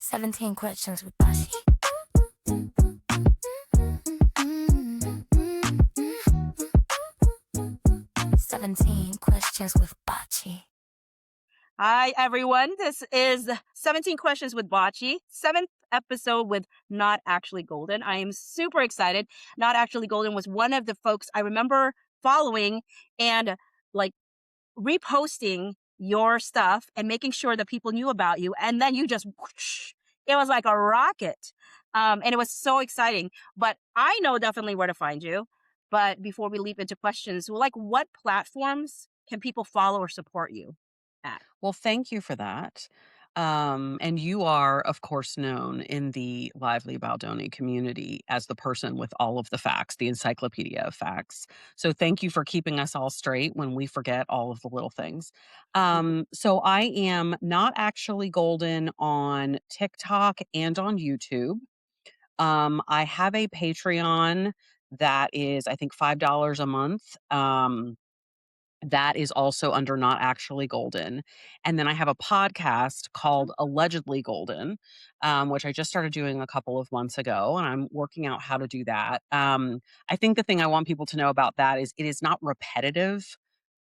17 questions with Bocce. 17 questions with Bocce. Hi, everyone. This is 17 Questions with Bocce, 7th episode with Not Actually Golden. I am super excited. Not Actually Golden was one of the folks I remember following and like reposting your stuff and making sure that people knew about you. And then you just, whoosh, it was like a rocket. And it was so exciting. But I know definitely where to find you. But before we leap into questions, what platforms can people follow or support you at? Well, thank you for that. And you are, of course, known in the Lively Baldoni community as the person with all of the facts, the encyclopedia of facts. So thank you for keeping us all straight when we forget all of the little things. So I am not actually golden on TikTok and on YouTube. I have a Patreon that is, I think, $5 a month. That is also under Not Actually Golden. And then I have a podcast called Allegedly Golden, which I just started doing a couple of months ago, and I'm working out how to do that. I think the thing I want people to know about that is it is not repetitive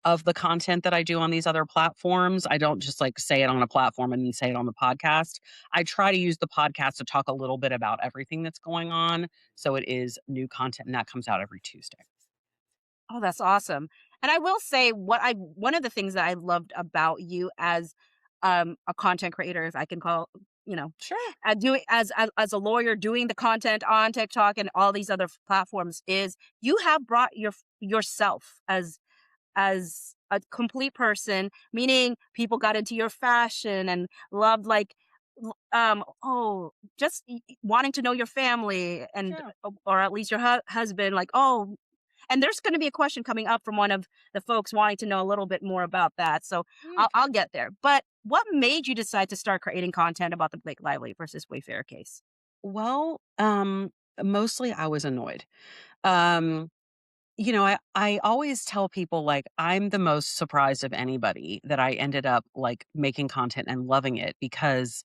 of the content that I do on these other platforms. I don't just like say it on a platform and then say it on the podcast. I try to use the podcast to talk a little bit about everything that's going on. So it is new content, and that comes out every Tuesday. Oh, that's awesome. And I will say one of the things that I loved about you as a content creator, if I can call, you know, Sure. doing as a lawyer doing the content on TikTok and all these other platforms is you have brought yourself as a complete person, meaning people got into your fashion and loved just wanting to know your family and Sure. or at least your husband, and there's going to be a question coming up from one of the folks wanting to know a little bit more about that. So I'll get there. But what made you decide to start creating content about the Blake Lively versus Wayfair case? Well, mostly I was annoyed. Um, I always tell people like I'm the most surprised of anybody that I ended up like making content and loving it because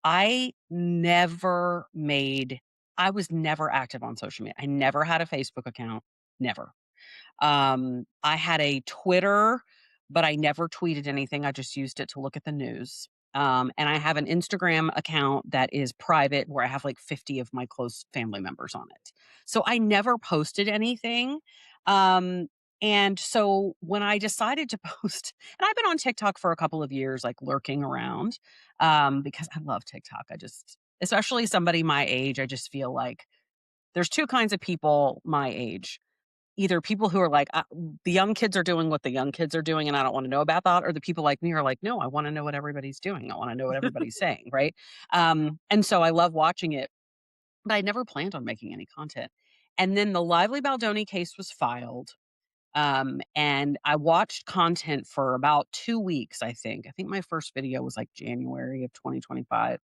I never made I was never active on social media. I never had a Facebook account, never. I had a Twitter, but I never tweeted anything. I just used it to look at the news. And I have an Instagram account that is private where I have like 50 of my close family members on it. So I never posted anything. Um, and so when I decided to post, and I've been on TikTok for a couple of years, like lurking around, because I love TikTok. Especially somebody my age, I just feel like there's two kinds of people my age, either people who are like, the young kids are doing what the young kids are doing, and I don't want to know about that, or the people like me are like, no, I want to know what everybody's doing. I want to know what everybody's saying, right? And so I love watching it, but I never planned on making any content. And then the Lively Baldoni case was filed. And I watched content for about 2 weeks, I think. I think my first video was like January of 2025.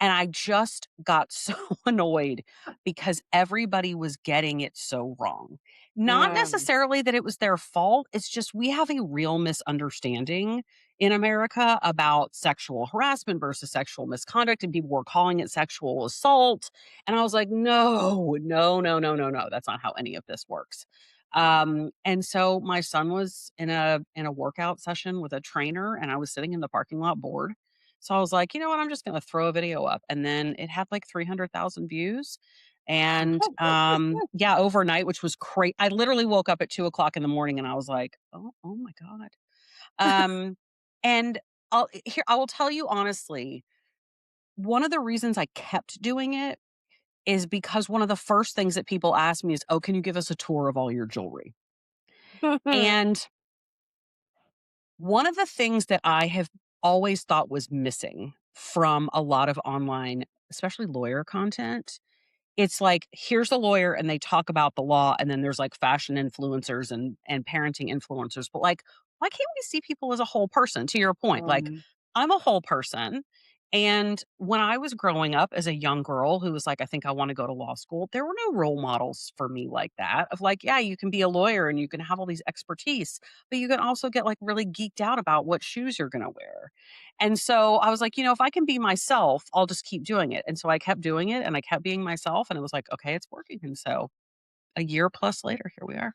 And I just got so annoyed because everybody was getting it so wrong. Not Mm, necessarily that it was their fault. It's just we have a real misunderstanding in America about sexual harassment versus sexual misconduct, and people were calling it sexual assault. And I was like, no, no, no, no, no, no. That's not how any of this works. And so my son was in a workout session with a trainer, and I was sitting in the parking lot bored, so I was like, you know what? I'm just going to throw a video up. And then it had like 300,000 views. And yeah, overnight, which was crazy. I literally woke up at 2 o'clock in the morning and I was like, oh my God. Um, and I will tell you honestly, one of the reasons I kept doing it is because one of the first things that people ask me is, oh, can you give us a tour of all your jewelry? And one of the things that I have always thought was missing from a lot of online, especially lawyer content, it's like, here's a lawyer and they talk about the law, and then there's like fashion influencers and parenting influencers. But like, why can't we see people as a whole person? To your point, like um, I'm a whole person And when I was growing up as a young girl who was like, I think I want to go to law school, there were no role models for me like that of like, yeah, you can be a lawyer and you can have all these expertise, but you can also get like really geeked out about what shoes you're going to wear. And so I was like, if I can be myself, I'll just keep doing it. And so I kept doing it and I kept being myself. And it was like, okay, it's working. And so a year plus later, here we are.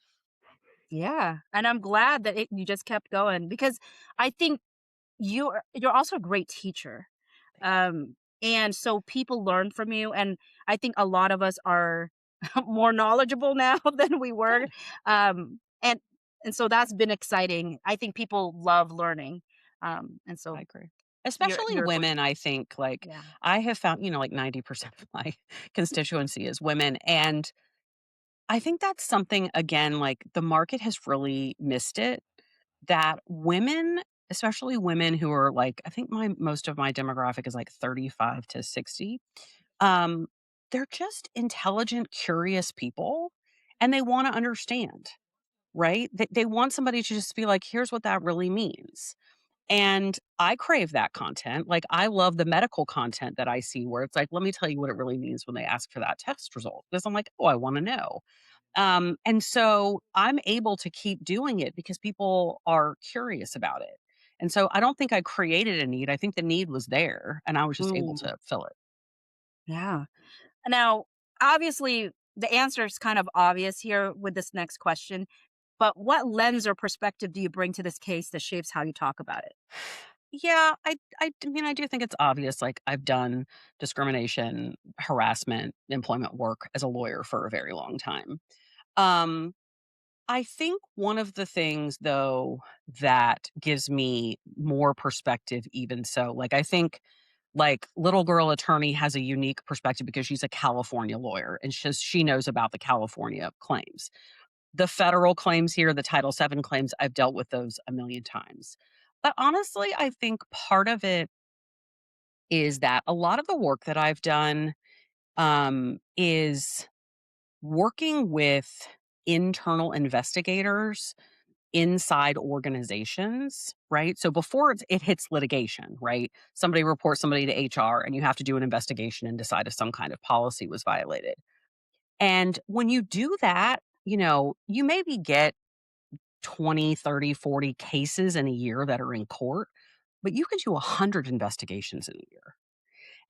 Yeah, and I'm glad that you just kept going because I think you're also a great teacher. And so people learn from you, and I think a lot of us are more knowledgeable now than we were. Good. And so that's been exciting. I think people love learning. And I so agree. you're Especially you're a great women, I think, like, yeah. I have found, like 90% of my constituency is women. And I think that's something, again, like the market has really missed it that women, especially women who are like, I think most of my demographic is like 35 to 60. Um, they're just intelligent, curious people and they want to understand, right? They want somebody to just be like, here's what that really means. And I crave that content. Like, I love the medical content that I see where it's like, let me tell you what it really means when they ask for that test result. Because I'm like, oh, I want to know. And so I'm able to keep doing it because people are curious about it. And so I don't think I created a need. I think the need was there and I was just able Mm, to fill it. yeah. Now, obviously, the answer is kind of obvious here with this next question, but what lens or perspective do you bring to this case that shapes how you talk about it? Yeah, I mean, I do think it's obvious. Like, I've done discrimination, harassment, employment work as a lawyer for a very long time. Um, I think one of the things, though, that gives me more perspective, even so, like, I think, like, Little Girl Attorney has a unique perspective because she's a California lawyer and she knows about the California claims. The federal claims here, the Title VII claims, I've dealt with those a million times. But honestly, I think part of it is that a lot of the work that I've done is working with internal investigators inside organizations, right? So before it hits litigation, right? Somebody reports somebody to HR and you have to do an investigation and decide if some kind of policy was violated. And when you do that, you maybe get 20, 30, 40 cases in a year that are in court, but you can do 100 investigations in a year.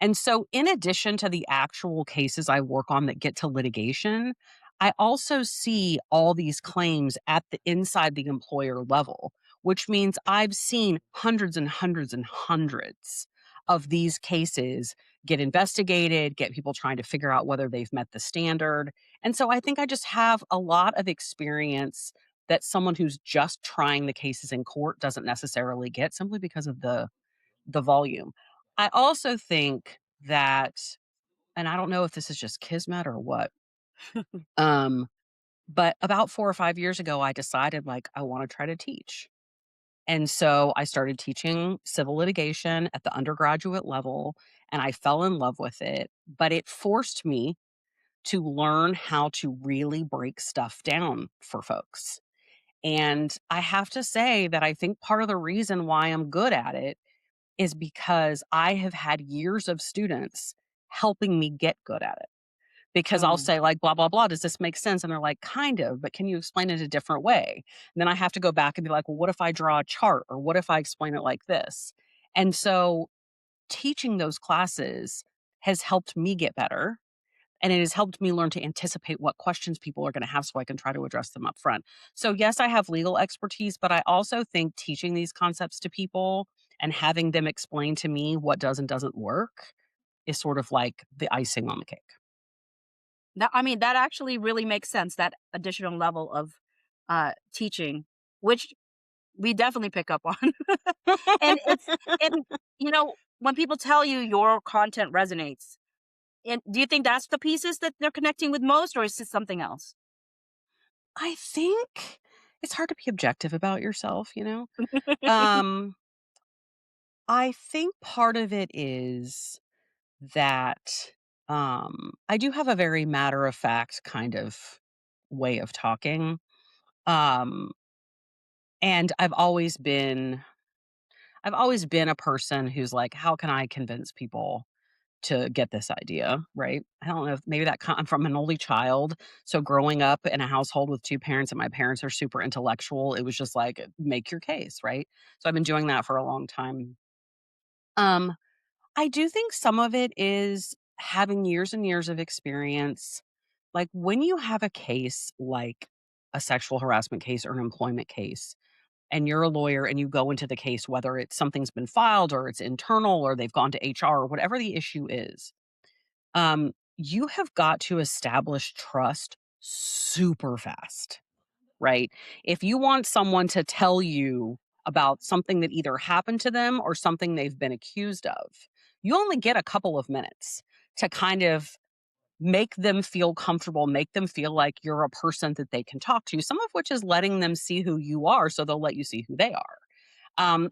And so, in addition to the actual cases I work on that get to litigation, I also see all these claims at the inside the employer level, which means I've seen hundreds and hundreds and hundreds of these cases get investigated, get people trying to figure out whether they've met the standard. And so I think I just have a lot of experience that someone who's just trying the cases in court doesn't necessarily get simply because of the volume. I also think that, and I don't know if this is just kismet or what, um, but about 4 or 5 years ago, I decided, like, I wanna try to teach. And so I started teaching civil litigation at the undergraduate level, and I fell in love with it, but it forced me to learn how to really break stuff down for folks. And I have to say that I think part of the reason why I'm good at it is because I have had years of students helping me get good at it. Because I'll Mm. say like, blah, blah, blah, does this make sense? And they're like, kind of, but can you explain it a different way? And then I have to go back and be like, well, what if I draw a chart or what if I explain it like this? And so teaching those classes has helped me get better. And it has helped me learn to anticipate what questions people are going to have so I can try to address them up front. So, yes, I have legal expertise, but I also think teaching these concepts to people and having them explain to me what does and doesn't work is sort of like the icing on the cake. That actually really makes sense, that additional level of, teaching, which we definitely pick up on. And and, when people tell you your content resonates, and do you think that's the pieces that they're connecting with most, or is it something else? I think it's hard to be objective about yourself. Um, I think part of it is that I do have a very matter of fact kind of way of talking. Um, and I've always been, I've always been a person who's like, how can I convince people to get this idea, right? I don't know if maybe I'm from an only child. So growing up in a household with two parents and my parents are super intellectual, it was just like, make your case, right? So I've been doing that for a long time. Um, I do think some of it is having years and years of experience. Like when you have a case like a sexual harassment case or an employment case, and you're a lawyer and you go into the case, whether it's something's been filed or it's internal or they've gone to HR or whatever the issue is, you have got to establish trust super fast, right? If you want someone to tell you about something that either happened to them or something they've been accused of, you only get a couple of minutes to kind of make them feel comfortable, make them feel like you're a person that they can talk to, some of which is letting them see who you are so they'll let you see who they are.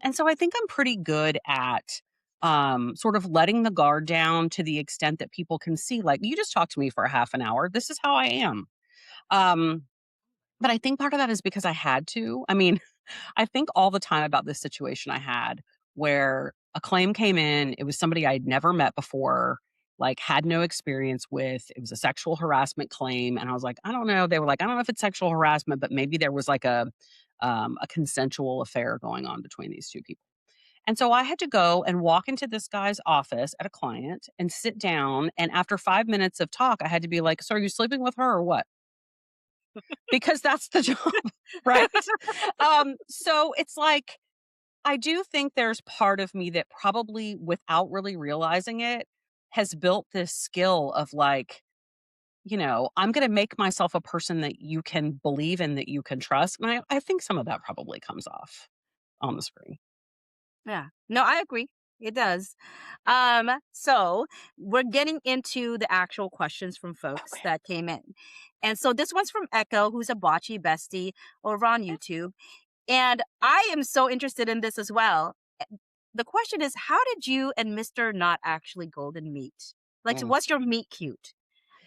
And so I think I'm pretty good at sort of letting the guard down to the extent that people can see, like, you just talked to me for a half an hour. This is how I am. Um, but I think part of that is because I had to. I mean, I think all the time about this situation I had where a claim came in. It was somebody I'd never met before, like had no experience with. It was a sexual harassment claim. And I was like, I don't know. They were like, I don't know if it's sexual harassment, but maybe there was like a consensual affair going on between these two people. And so I had to go and walk into this guy's office at a client and sit down. And after 5 minutes of talk, I had to be like, so are you sleeping with her or what? Because that's the job, right? So it's like, I do think there's part of me that probably without really realizing it has built this skill of like, I'm going to make myself a person that you can believe in, that you can trust. And I think some of that probably comes off on the screen. Yeah. No, I agree. It does. So we're getting into the actual questions from folks Okay. that came in. And so this one's from Echo, who's a bocce bestie over on Yeah. YouTube. And I am so interested in this as well. The question is, how did you and Mr. Not Actually Golden meet? Like, so Mm. what's your meet cute?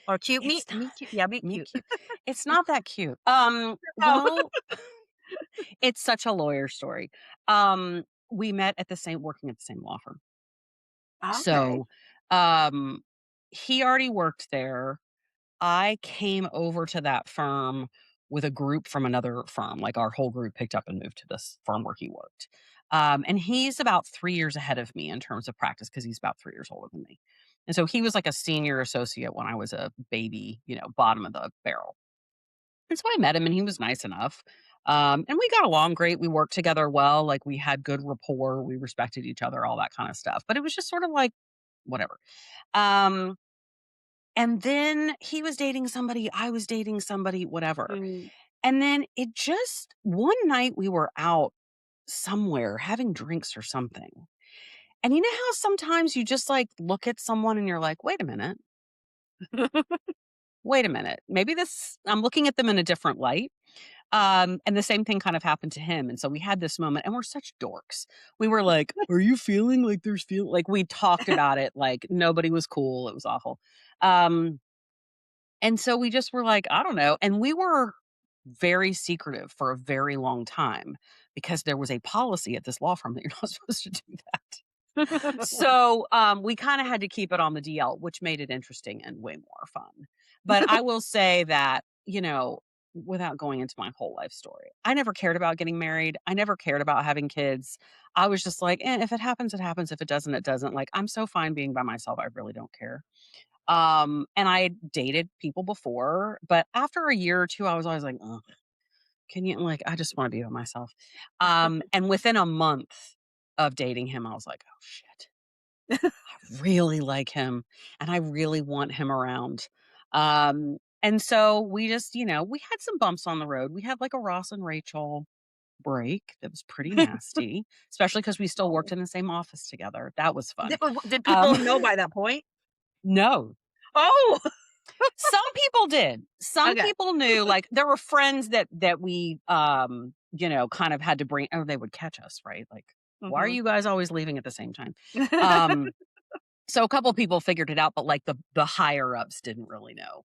Or cute It's meet? not Meet cute? Yeah, meet me cute. cute. It's not that cute. Oh, Well, it's such a lawyer story. We met at the same working at the same law firm. okay. So, um, he already worked there. I came over to that firm with a group from another firm. Like our whole group picked up and moved to this firm where he worked. And he's about 3 years ahead of me in terms of practice because he's about 3 years older than me. And so he was like a senior associate when I was a baby, bottom of the barrel. And so I met him and he was nice enough. And we got along great. We worked together well. Like we had good rapport. We respected each other, all that kind of stuff. But it was just sort of like, whatever. Um, and then he was dating somebody, I was dating somebody, whatever. Mm. And then it just one night we were out somewhere having drinks or something. And you know how sometimes you just like look at someone and you're like, wait a minute, wait a minute. Maybe I'm looking at them in a different light. And the same thing kind of happened to him. And so we had this moment and we're such dorks. We were like, are you feeling like like we talked about it like nobody was cool. It was awful. Um, And so we just were like, I don't know. And we were very secretive for a very long time because there was a policy at this law firm that you're not supposed to do that. So we kind of had to keep it on the DL, which made it interesting and way more fun. But I will say that, without going into my whole life story, I never cared about getting married. I never cared about having kids. I was just like, if it happens, it happens. If it doesn't, it doesn't. Like, I'm so fine being by myself. I really don't care. And I had dated people before, but after a year or two, I was always like, "Ugh, can you like, I just want to be with myself." And within a month of dating him, I was like, "Oh shit, I really like him and I really want him around." And so we just, we had some bumps on the road. We had like a Ross and Rachel break that was pretty nasty, especially because we still worked Oh. in the same office together. That was fun. Did Um, people know by that point? no, Oh, some people did. Some okay. people knew, like, there were friends that we, kind of had to bring or they would catch us, right? Like, "Why are Mhm. you guys always leaving at the same time?" Um, so a couple people figured it out, but, like, the higher ups didn't really know.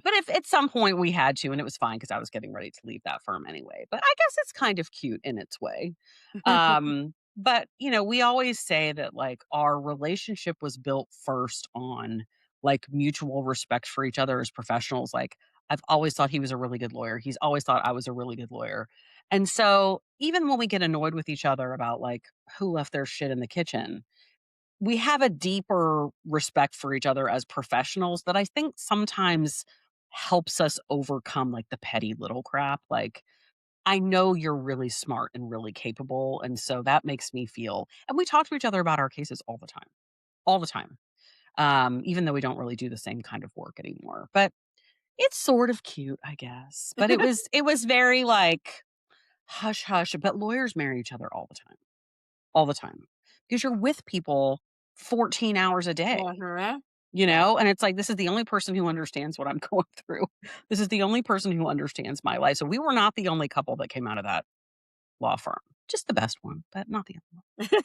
But if at some point we had to, and it was fine because I was getting ready to leave that firm anyway. But I guess it's kind of cute in its way. Um, But, we always say that like our relationship was built first on like mutual respect for each other as professionals. Like I've always thought he was a really good lawyer. He's always thought I was a really good lawyer. And so even when we get annoyed with each other about like who left their shit in the kitchen, we have a deeper respect for each other as professionals that I think sometimes helps us overcome like the petty little crap. Like I know you're really smart and really capable. And so that makes me feel, and we talk to each other about our cases all the time. Even though we don't really do the same kind of work anymore. But it's sort of cute, I guess. But it was very like hush hush. But lawyers marry each other all the time. Because you're with people 14 hours a day. Uh-huh. And it's like, this is the only person who understands what I'm going through. This is the only person who understands my life. So we were not the only couple that came out of that law firm. Just the best one, but not the only one.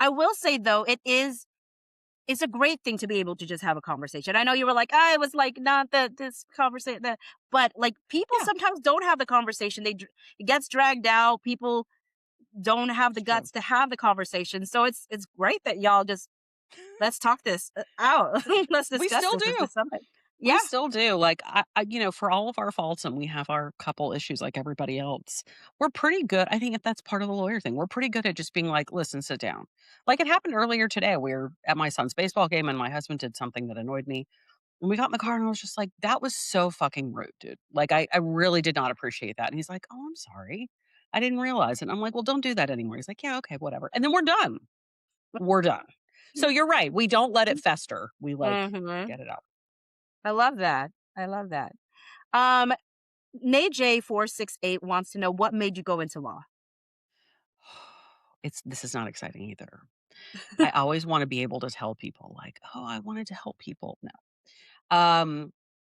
I will say though, it's a great thing to be able to just have a conversation. I know you were like, it was like not this conversation, but like people Yeah, sometimes don't have the conversation. It gets dragged out. People don't have the it's true. guts to have the conversation. So it's great that y'all just let's talk this out. Let's We discuss still this. Let's do do. something. We Yeah. still do. Like, for all of our faults, and we have our couple issues like everybody else, we're pretty good. I think if that's part of the lawyer thing, we're pretty good at just being like, listen, sit down. Like it happened earlier today. We were at my son's baseball game, and my husband did something that annoyed me. And we got in the car, and I was just like, that was so fucking rude, dude. Like, I really did not appreciate that. And he's like, oh, I'm sorry. I didn't realize it. I'm like, well, don't do that anymore. He's like, yeah, okay, whatever. And then we're done. We're done. So you're right. We don't let it fester. We like Hmm. get it out. I love that. I love that. Um, NayJ468 wants to know what made you go into law. This is not exciting either. I always want to be able to tell people like, "Oh, I wanted to help people." No.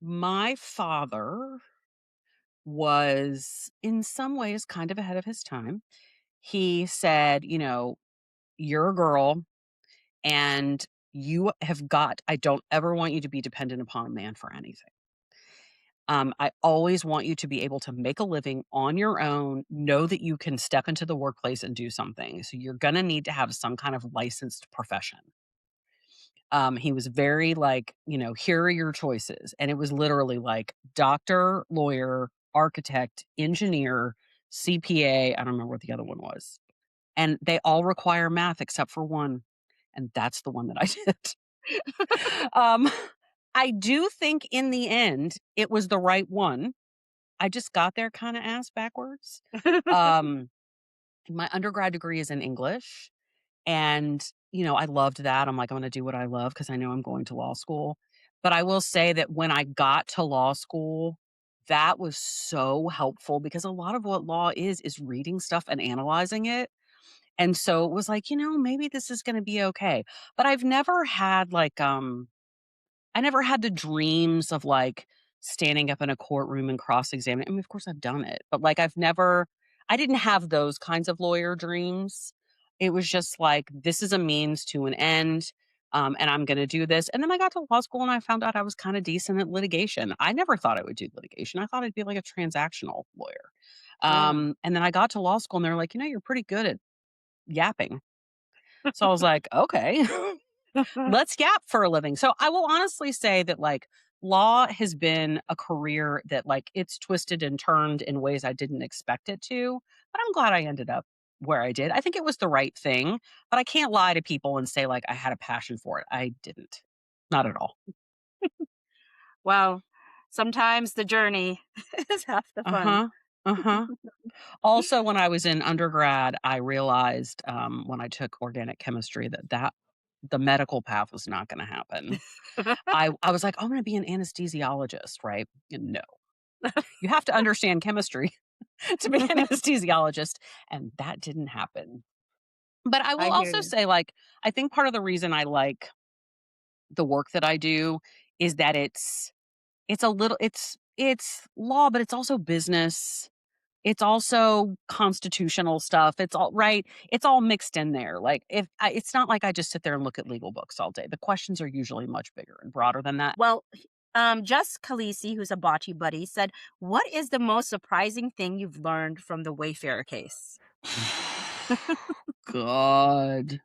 My father was in some ways kind of ahead of his time. He said, "You're a girl and I don't ever want you to be dependent upon a man for anything. I always want you to be able to make a living on your own, know that you can step into the workplace and do something. So you're going to need to have some kind of licensed profession." He was very like, here are your choices. And it was literally like doctor, lawyer, architect, engineer, CPA. I don't remember what the other one was. And they all require math except for one. And that's the one that I did. um, I do think in the end, it was the right one. I just got there kind of ass backwards. Um, my undergrad degree is in English. And, I loved that. I'm like, I'm going to do what I love because I know I'm going to law school. But I will say that when I got to law school, that was so helpful because a lot of what law is reading stuff and analyzing it. And so it was like, maybe this is going to be okay. But I've never had like, I never had the dreams of like standing up in a courtroom and cross examining. I mean, of course I've done it, but like I didn't have those kinds of lawyer dreams. It was just like, this is a means to an end. And I'm going to do this. And then I got to law school and I found out I was kind of decent at litigation. I never thought I would do litigation. I thought I'd be like a transactional lawyer. Mm. And then I got to law school and they're like, you're pretty good at yapping. So I was like, okay. Let's yap for a living. So I will honestly say that like law has been a career that like it's twisted and turned in ways I didn't expect it to, but I'm glad I ended up where I did. I think it was the right thing, but I can't lie to people and say like I had a passion for it. I didn't. Not at all. Well, sometimes the journey is half the fun. Uh-huh. Uh-huh. Also, when I was in undergrad, I realized when I took organic chemistry that the medical path was not going to happen. I was like, "Oh, I'm gonna be an anesthesiologist," right? And no. You have to understand chemistry to be an anesthesiologist, and that didn't happen. But I will I hear also you. say, like, I think part of the reason I like the work that I do is that it's a little it's law, but it's also business. It's also constitutional stuff. It's all right. It's all mixed in there. Like it's not like I just sit there and look at legal books all day. The questions are usually much bigger and broader than that. Well, Just Khaleesi, who's a bocce buddy, said, "What is the most surprising thing you've learned from the Wayfarer case?" God.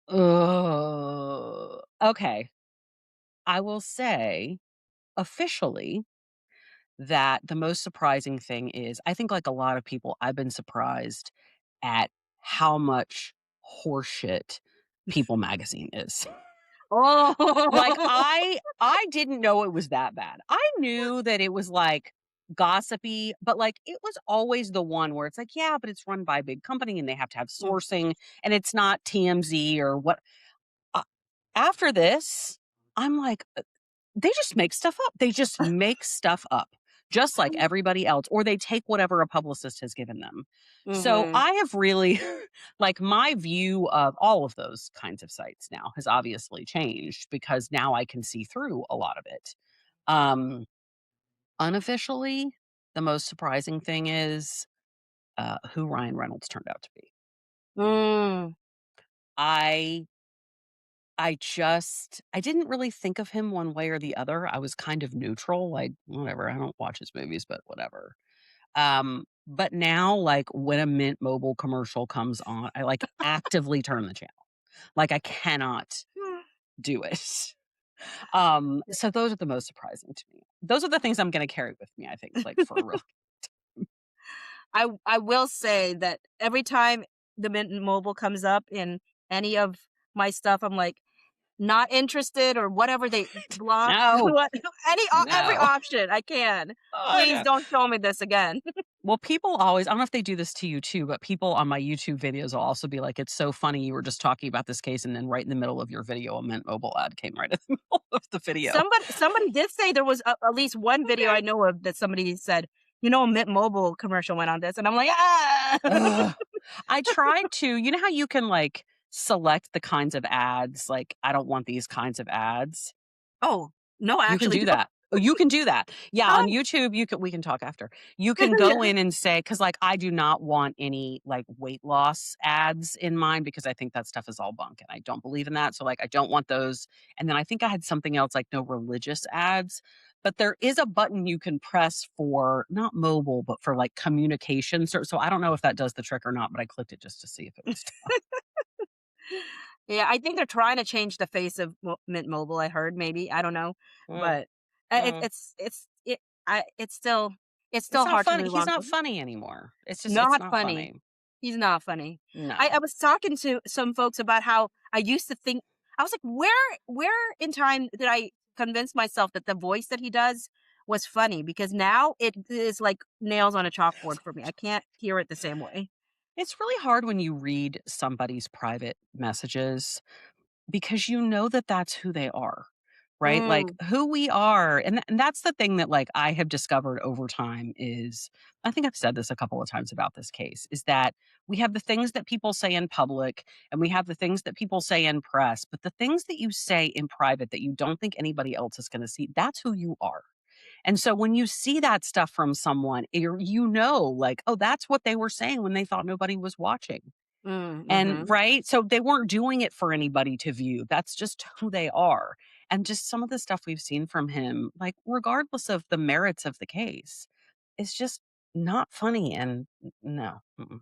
Ugh. Okay. I will say officially that the most surprising thing is I think like a lot of people, I've been surprised at how much horseshit People Magazine is. Like, Oh. I didn't know it was that bad. I knew that it was, like, gossipy, but, like, it was always the one where it's like, "Yeah, but it's run by a big company, and they have to have Mm, sourcing, and it's not TMZ or what." Uh, After this, I'm like, they just make stuff up. They just make stuff up, just like everybody else, or they take whatever a publicist has given them. So mhm. I have really, like, my view of all of those kinds of sites now has obviously changed because now I can see through a lot of it. Um, Unofficially, the most surprising thing is who Ryan Reynolds turned out to be. Mm. I I didn't really think of him one way or the other. I was kind of neutral, like, whatever, I don't watch his movies, but whatever. But now, like, when a Mint Mobile commercial comes on, I, like, actively turn the channel. Like, I cannot do it. So those are the most surprising to me. Those are the things I'm gonna carry with me, I think, like, for a real. I will say that every time the Mint Mobile comes up in any of my stuff, I'm like, not interested or whatever they block, No, what every no. option I can. Oh, Please no. don't show me this again. Well, people always I don't know if they do this to you too, but people on my YouTube videos will also be like, "It's so funny you were just talking about this case, and then right in the middle of your video, a Mint Mobile ad came right in the middle of the video." Somebody did say there was at least one video Okay. I know of that somebody said, a Mint Mobile commercial went on this, and I'm like, ah. Ugh. I tried to you know how you can, like, select the kinds of ads, like, "I don't want these kinds of ads?" Oh, no, I You can actually do don't. that. Oh, you can do that. Yeah, on Oh, YouTube, you can we can talk after. You can go in and say, because like, I do not want any, like, weight loss ads in mine because I think that stuff is all bunk, and I don't believe in that, so, like, I don't want those, and then I think I had something else, like, no religious ads, but there is a button you can press for not mobile, but for, like, communication, so I don't know if that does the trick or not, but I clicked it just to see if it would stop. Yeah, I think they're trying to change the face of Mint Mobile. I heard maybe I don't know, Mm, but mm. it's It's still not hard to funny move he's on not from. funny anymore. It's Not not funny. funny. He's not funny. I No. was talking to some folks about how I used to think I was like, where in time did I convince myself that the voice that he does was funny? Because now it is like nails on a chalkboard for me. I can't hear it the same way. It's really hard when you read somebody's private messages because you know that that's who they are, right? Like Mm, who we are. And that's the thing that like I have discovered over time is I think I've said this a couple of times about this case is that we have the things that people say in public and we have the things that people say in press, but the things that you say in private that you don't think anybody else is going to see, that's who you are. And so when you see that stuff from someone, you know, like, oh, that's what they were saying when they thought nobody was watching. And mhm. right? So they weren't doing it for anybody to view. That's just who they are. And just some of the stuff we've seen from him, like, regardless of the merits of the case, is just not funny. And no. Mm-mm.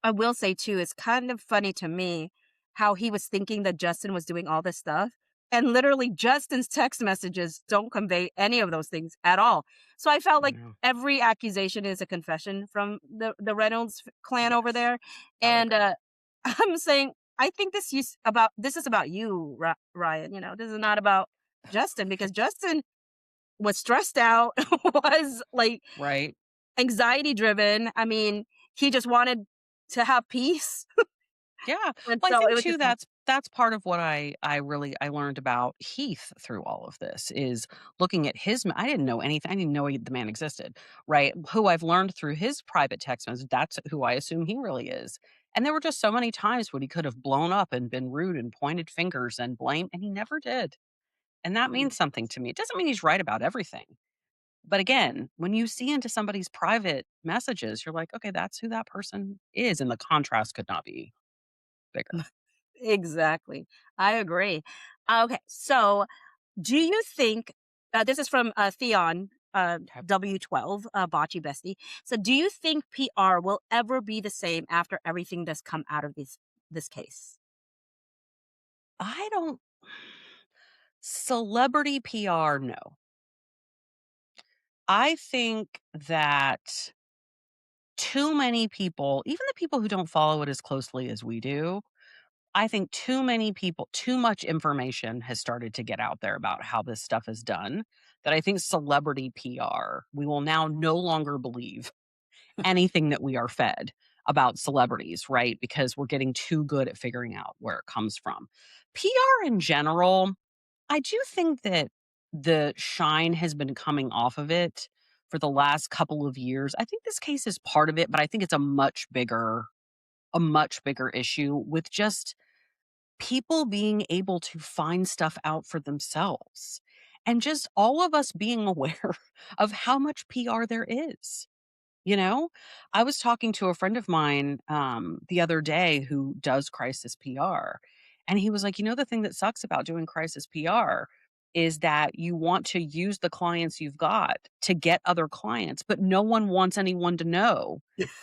I will say too, it's kind of funny to me how he was thinking that Justin was doing all this stuff. And literally Justin's text messages don't convey any of those things at all. So I felt like No. every accusation is a confession from the Reynolds clan over Yes. there. I would And agree. I'm saying, I think this is about you, Ryan. This is not about Justin because Justin was stressed out, was like Right. anxiety driven. I mean, he just wanted to have peace. Yeah. And Well, I so it think was too just that's part of what I learned about Heath through all of this is looking at I didn't know anything. I didn't know the man existed, right? Who I've learned through his private text message, that's who I assume he really is. And there were just so many times when he could have blown up and been rude and pointed fingers and blamed, and he never did. And that mm, means something to me. It doesn't mean he's right about everything. But again, when you see into somebody's private messages, you're like, okay, that's who that person is. And the contrast could not be bigger. exactly. I agree. Okay, so do you think this is from Theon Okay. W12, Bocce Bestie. So, do you think PR will ever be the same after everything that's come out of this case? I don't celebrity PR, no. I think that too many people, even the people who don't follow it as closely as we do, I think too many people, too much information has started to get out there about how this stuff is done. That I think celebrity PR, we will now no longer believe anything that we are fed about celebrities, right? Because we're getting too good at figuring out where it comes from. PR in general, I do think that the shine has been coming off of it for the last couple of years. I think this case is part of it, but I think it's a much bigger issue with just people being able to find stuff out for themselves and just all of us being aware of how much PR there is. You know, I was talking to a friend of mine the other day who does crisis PR. And he was like, the thing that sucks about doing crisis PR is that you want to use the clients you've got to get other clients, but no one wants anyone to know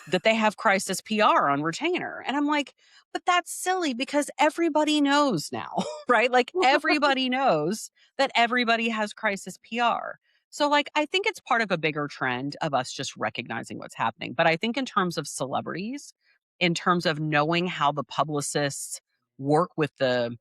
that they have crisis PR on retainer. And I'm like, but that's silly because everybody knows now, right? Like everybody knows that everybody has crisis PR. So, like, I think it's part of a bigger trend of us just recognizing what's happening. But I think in terms of celebrities, in terms of knowing how the publicists work with the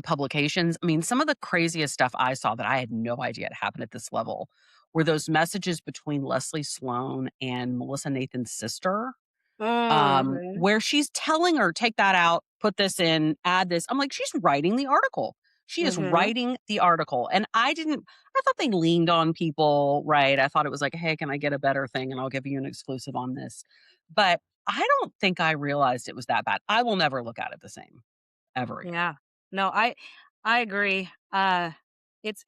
publications, I mean, some of the craziest stuff I saw that I had no idea it happened at this level were those messages between Leslie Sloan and Melissa Nathan's sister, Mhm. where she's telling her, "Take that out, put this in, add this." I'm like, "She's writing the article. She is Mhm. writing the article." And I thought they leaned on people, right? I thought it was like, "Hey, can I get a better thing and I'll give you an exclusive on this." But I don't think I realized it was that bad. I will never look at it the same ever again. Yeah. No, I agree. It's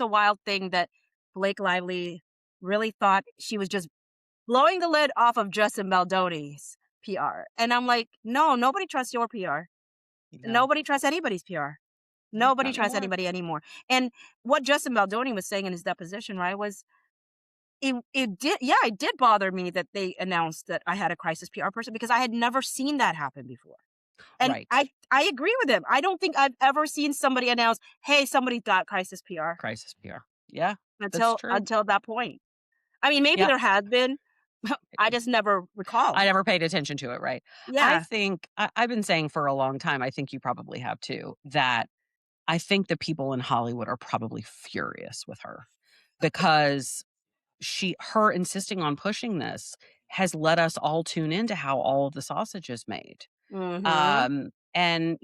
a wild thing that Blake Lively really thought she was just blowing the lid off of Justin Baldoni's PR. And I'm like, no, nobody trusts your PR. No, Nobody trusts anybody's PR. no, Nobody not trusts anymore. anybody anymore. And what Justin Baldoni was saying in his deposition, right, was it did bother me that they announced that I had a crisis PR person because I had never seen that happen before. And Right. I agree with him. I don't think I've ever seen somebody announce, "Hey, somebody's got crisis PR," Crisis PR. Yeah, that's until true. that point. I mean, maybe Yeah. there has been. I just never recall. I never paid attention to it, right? I Yeah. think I've been saying for a long time, I think you probably have too, that I think the people in Hollywood are probably furious with her because her insisting on pushing this has let us all tune into how all of the sausage is made. Mhm. And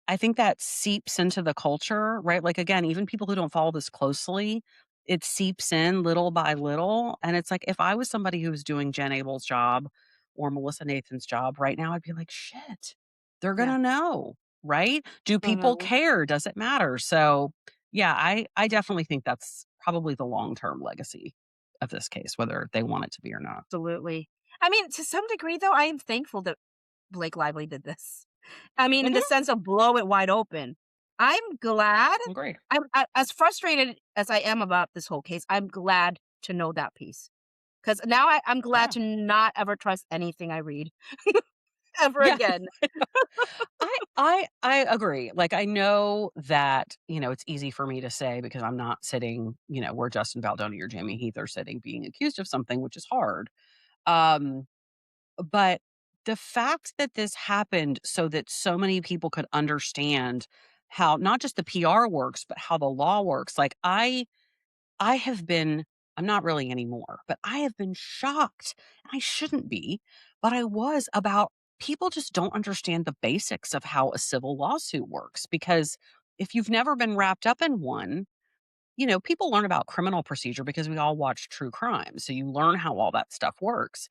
I think that seeps into the culture, right? Like, again, even people who don't follow this closely, it seeps in little by little. And it's like, if I was somebody who was doing Jen Abel's job or Melissa Nathan's job right now, I'd be like, shit, they're going Yeah. to know, right? Do people Mhm. care? Does it matter? So, yeah, I definitely think that's probably the long term legacy of this case, whether they want it to be or not. Absolutely. I mean, to some degree, though, I am thankful that Blake Lively did this. I mean, in the Hmm. sense of blow it wide open. I'm glad. Agreed. As frustrated as I am about this whole case, I'm glad to know that piece. Because now I'm glad Yeah. to not ever trust anything I read ever Yeah. again. I agree. Like, I know that, it's easy for me to say because I'm not sitting, where Justin Baldoni or Jamie Heath are sitting being accused of something, which is hard. Um, but the fact that this happened so that so many people could understand how not just the PR works, but how the law works. Like, I have been I'm not really anymore, but I have been shocked, and I shouldn't be, but I was about people just don't understand the basics of how a civil lawsuit works because if you've never been wrapped up in one, people learn about criminal procedure because we all watch true crime. So you learn how all that stuff works.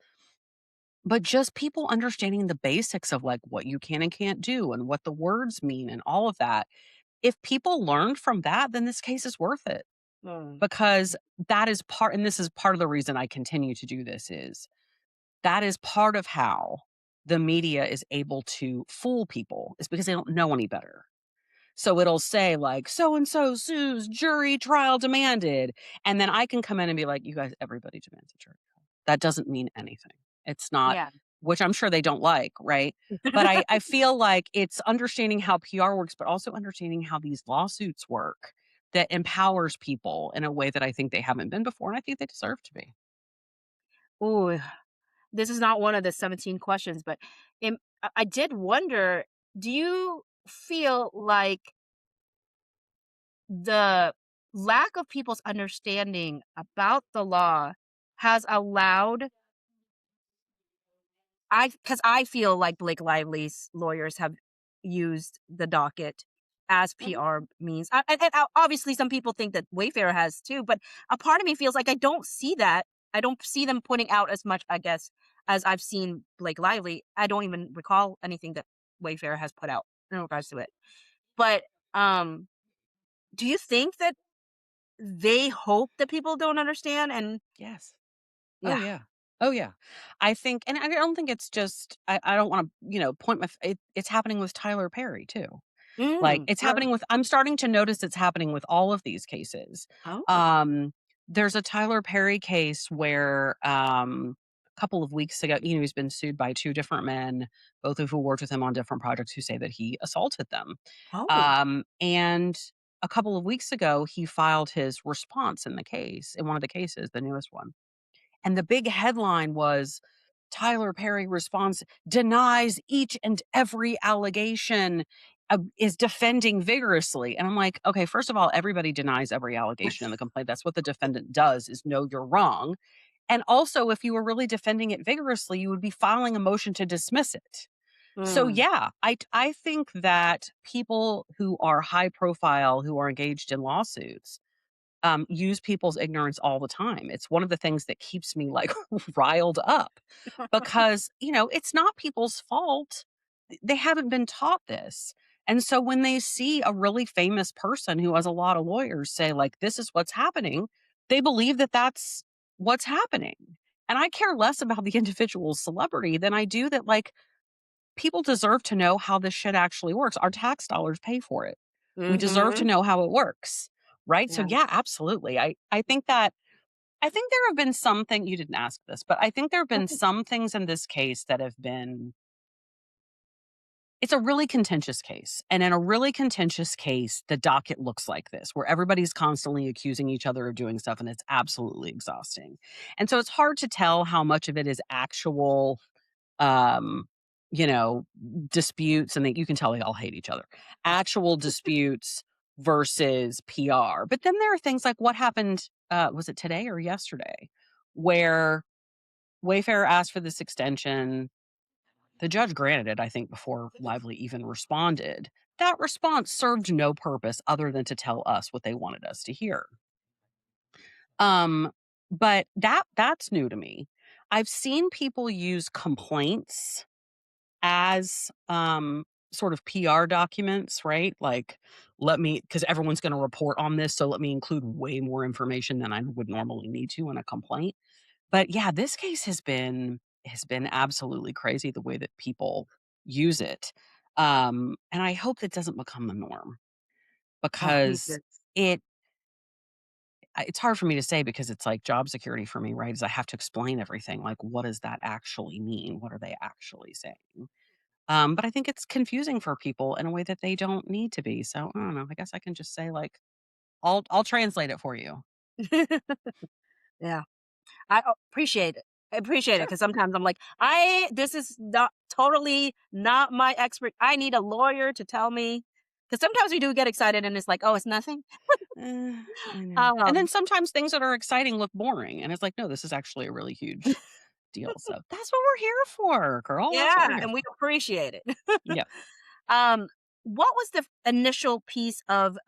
But just people understanding the basics of like what you can and can't do and what the words mean and all of that. If people learned from that, then this case is worth it Mm, because that is part and this is part of the reason I continue to do this is that is part of how the media is able to fool people is because they don't know any better. So it'll say like so and so sues, jury trial demanded, and then I can come in and be like, you guys, everybody demands a jury trial. That doesn't mean anything. It's not, Yeah. which I'm sure they don't like, right? But I feel like it's understanding how PR works, but also understanding how these lawsuits work that empowers people in a way that I think they haven't been before, and I think they deserve to be. Ooh, this is not one of the 17 questions, but I did wonder, do you feel like the lack of people's understanding about the law has allowed because I feel like Blake Lively's lawyers have used the docket as Mhm. PR means. Obviously, some people think that Wayfarer has too, but a part of me feels like I don't see that. I don't see them putting out as much, I guess, as I've seen Blake Lively. I don't even recall anything that Wayfarer has put out in regards to it. But um, do you think that they hope that people don't understand? And Yes. Oh yeah. yeah. Oh yeah. I think, and I don't think it's just. I don't want to, point my. It's happening with Tyler Perry too. Like, it's Really? happening with I'm starting to notice it's happening with all of these cases. Oh. Um, there's a Tyler Perry case where, a couple of weeks ago, he's been sued by 2 different men, both of who worked with him on different projects, who say that he assaulted them. Oh. And a couple of weeks ago, he filed his response in the case, in one of the cases, the newest one. And the big headline was Tyler Perry responds, denies each and every allegation, is defending vigorously. And I'm like, okay, first of all, everybody denies every allegation in the complaint. That's what the defendant does, is know you're wrong. And also, if you were really defending it vigorously, you would be filing a motion to dismiss it. So Mm. yeah, I think that people who are high profile, who are engaged in lawsuits, use people's ignorance all the time. It's one of the things that keeps me like riled up because, it's not people's fault. They haven't been taught this. And so when they see a really famous person who has a lot of lawyers say, like, this is what's happening, they believe that that's what's happening. And I care less about the individual celebrity than I do that, like, people deserve to know how this shit actually works. Our tax dollars pay for it. We deserve to Mhm. know how it works. Right? So Yeah. yeah, absolutely. I think that I think there have been something you didn't ask this, but I think there have been some things in this case that have been it's a really contentious case. And in a really contentious case, the docket looks like this, where everybody's constantly accusing each other of doing stuff and it's absolutely exhausting. And so it's hard to tell how much of it is actual um, you know, disputes, and that you can tell they all hate each other. Actual disputes versus PR. But then there are things like what happened, was it today or yesterday, where Wayfarer asked for this extension. The judge granted it, I think, before Lively even responded. That response served no purpose other than to tell us what they wanted us to hear. Um, but that's new to me. I've seen people use complaints as, sort of PR documents, right? Like, let me, because everyone's going to report on this, so let me include way more information than I would normally need to in a complaint. But yeah, this case has been absolutely crazy the way that people use it. And I hope that doesn't become the norm Oh, me because too. it it's hard for me to say because it's like job security for me, right? Is I have to explain everything. Like, what does that actually mean? What are they actually saying? But I think it's confusing for people in a way that they don't need to be. So I don't know. I guess I can just say like, I'll translate it for you. Yeah. Appreciate it. I appreciate it Sure. because sometimes I'm like, this is not totally not my expert. I need a lawyer to tell me. Because sometimes we do get excited and it's like, oh, it's nothing. I know. And then Um, sometimes things that are exciting look boring, and it's like, no, this is actually a really huge deal. So that's what we're here for, girl. That's what we're yeah, here and we for. appreciate it. Yeah. What was the initial piece of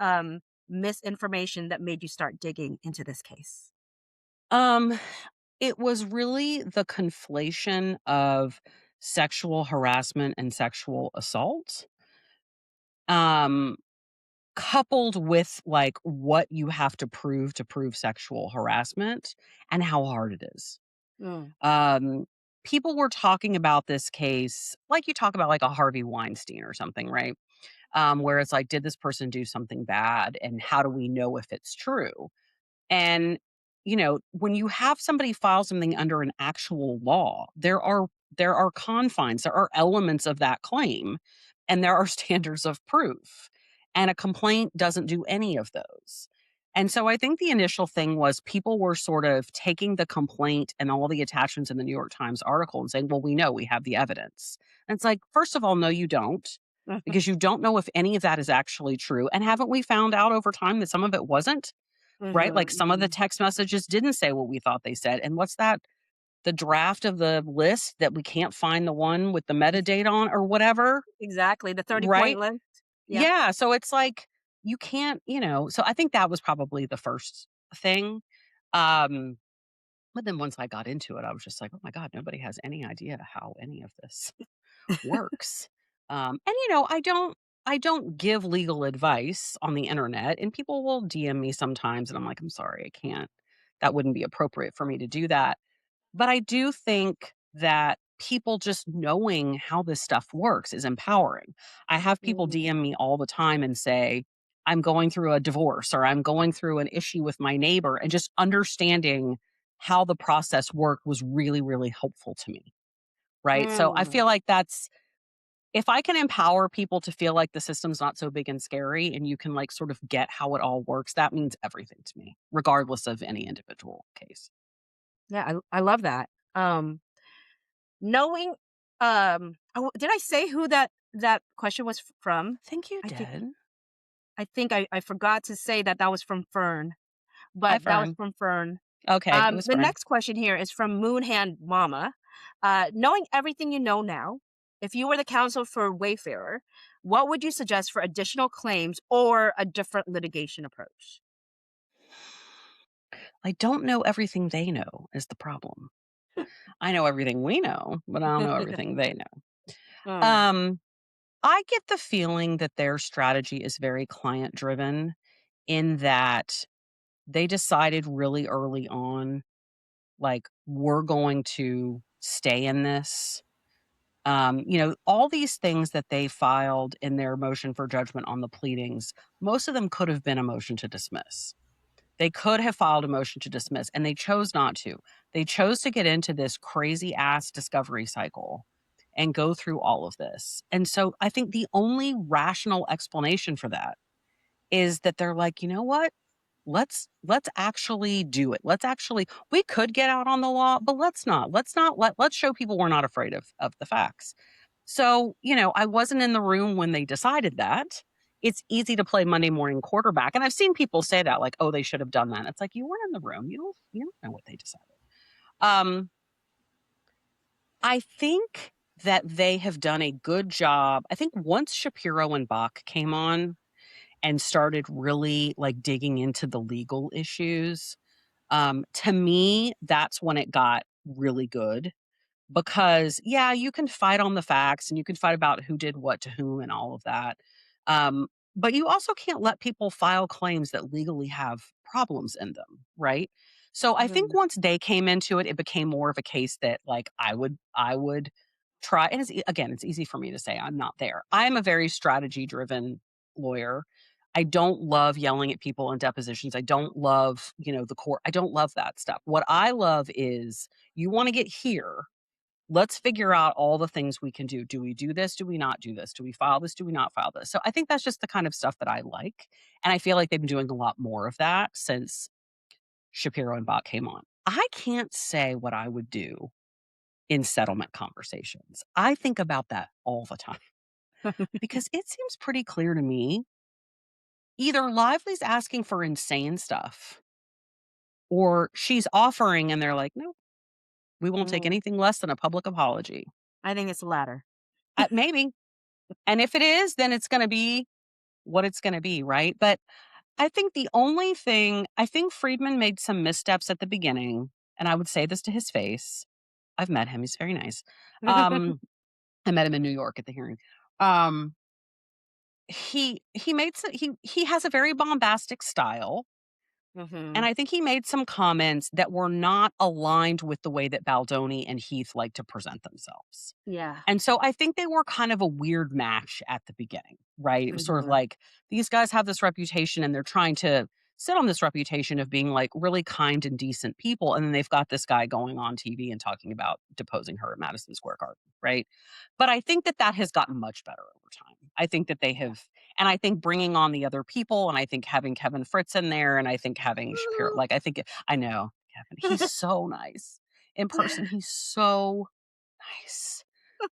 misinformation that made you start digging into this case? Um, it was really the conflation of sexual harassment and sexual assault. Um, Coupled with, like, what you have to prove sexual harassment and how hard it is. Mm, Um, people were talking about this case like you talk about like a Harvey Weinstein or something, right? Where it's like, did this person do something bad, and how do we know if it's true? And, when you have somebody file something under an actual law, there are confines, there are elements of that claim, and there are standards of proof. And a complaint doesn't do any of those. And so I think the initial thing was people were sort of taking the complaint and all the attachments in the New York Times article and saying, well, we know we have the evidence. And it's like, first of all, no, you don't, because you don't know if any of that is actually true. And haven't we found out over time that some of it wasn't? Right? Like some of the Mhm. text messages didn't say what we thought they said. And what's that? The draft of the list that we can't find the one with the metadata on or whatever, Exactly, the 30-point right? list. Yeah. Yeah. So it's like you can't, so I think that was probably the first thing. Um, but then once I got into it, I was just like, oh my God, nobody has any idea how any of this works. And I don't give legal advice on the internet, and people will DM me sometimes and I'm like, I'm sorry, I can't. That wouldn't be appropriate for me to do that. But I do think that people just knowing how this stuff works is empowering. I have people Mhm. DM me all the time and say, I'm going through a divorce or I'm going through an issue with my neighbor, and just understanding how the process worked was really, really helpful to me. Right. So I Mm. feel like that's if I can empower people to feel like the system's not so big and scary and you can like sort of get how it all works, that means everything to me, regardless of any individual case. Yeah, I love that. Knowing, oh, did I say who that question was from? I think you I think did. I forgot to say that that was from Fern, Hi, but that was Fern. from Fern. Okay, it was The Fern. next question here is from Moonhand Mama. Knowing everything you know now, if you were the counsel for Wayfarer, what would you suggest for additional claims or a different litigation approach? I don't know everything they know is the problem. I know everything we know, but I don't know everything they know. Mm, Um, I get the feeling that their strategy is very client driven in that they decided really early on, like, we're going to stay in this. All these things that they filed in their motion for judgment on the pleadings, most of them could have been a motion to dismiss. They could have filed a motion to dismiss, and they chose not to. They chose to get into this crazy ass discovery cycle and go through all of this. And so I think the only rational explanation for that is that they're like, you know what? Let's actually do it. We could get out on the law, but let's not. Let's show people we're not afraid of the facts. So, I wasn't in the room when they decided that. It's easy to play Monday morning quarterback. And I've seen people say that, like, oh, they should have done that. It's like you weren't in the room. You don't know what they decided. Um, I think that they have done a good job. I think once Shapiro and Bach came on and started really like digging into the legal issues, to me, that's when it got really good. Because, yeah, you can fight on the facts and you can fight about who did what to whom and all of that. Um, but you also can't let people file claims that legally have problems in them, right? So I think mhm, once they came into it, it became more of a case that like I would try. And again, it's easy for me to say I'm not there. I'm a very strategy driven lawyer. I don't love yelling at people in depositions. I don't love, the court. I don't love that stuff. What I love is you want to get here. Let's figure out all the things we can do. Do we do this? Do we not do this? Do we file this? Do we not file this? So I think that's just the kind of stuff that I like. And I feel like they've been doing a lot more of that since Shapiro and Bach came on. I can't say what I would do in settlement conversations. I think about that all the time because it seems pretty clear to me either Lively's asking for insane stuff or she's offering and they're like, no, we won't take mm. anything less than a public apology. I think it's the latter. Maybe. And if it is, then it's going to be what it's going to be, right? But I think Friedman made some missteps at the beginning, and I would say this to his face. I've met him; he's very nice. Um, I met him in New York at the hearing. Um, he made some, he has a very bombastic style, And Mhm. I think he made some comments that were not aligned with the way that Baldoni and Heath like to present themselves. Yeah. And so I think they were kind of a weird match at the beginning, right? It was sort of Mhm. like these guys have this reputation and they're trying to sit on this reputation of being like really kind and decent people. And then they've got this guy going on TV and talking about deposing her at Madison Square Garden, right? But I think that that has gotten much better over time. I think that they have, and I think bringing on the other people, and I think having Kevin Fritz in there, and I think having Shapiro, like I think, I know Kevin, he's so nice. In person, he's so nice.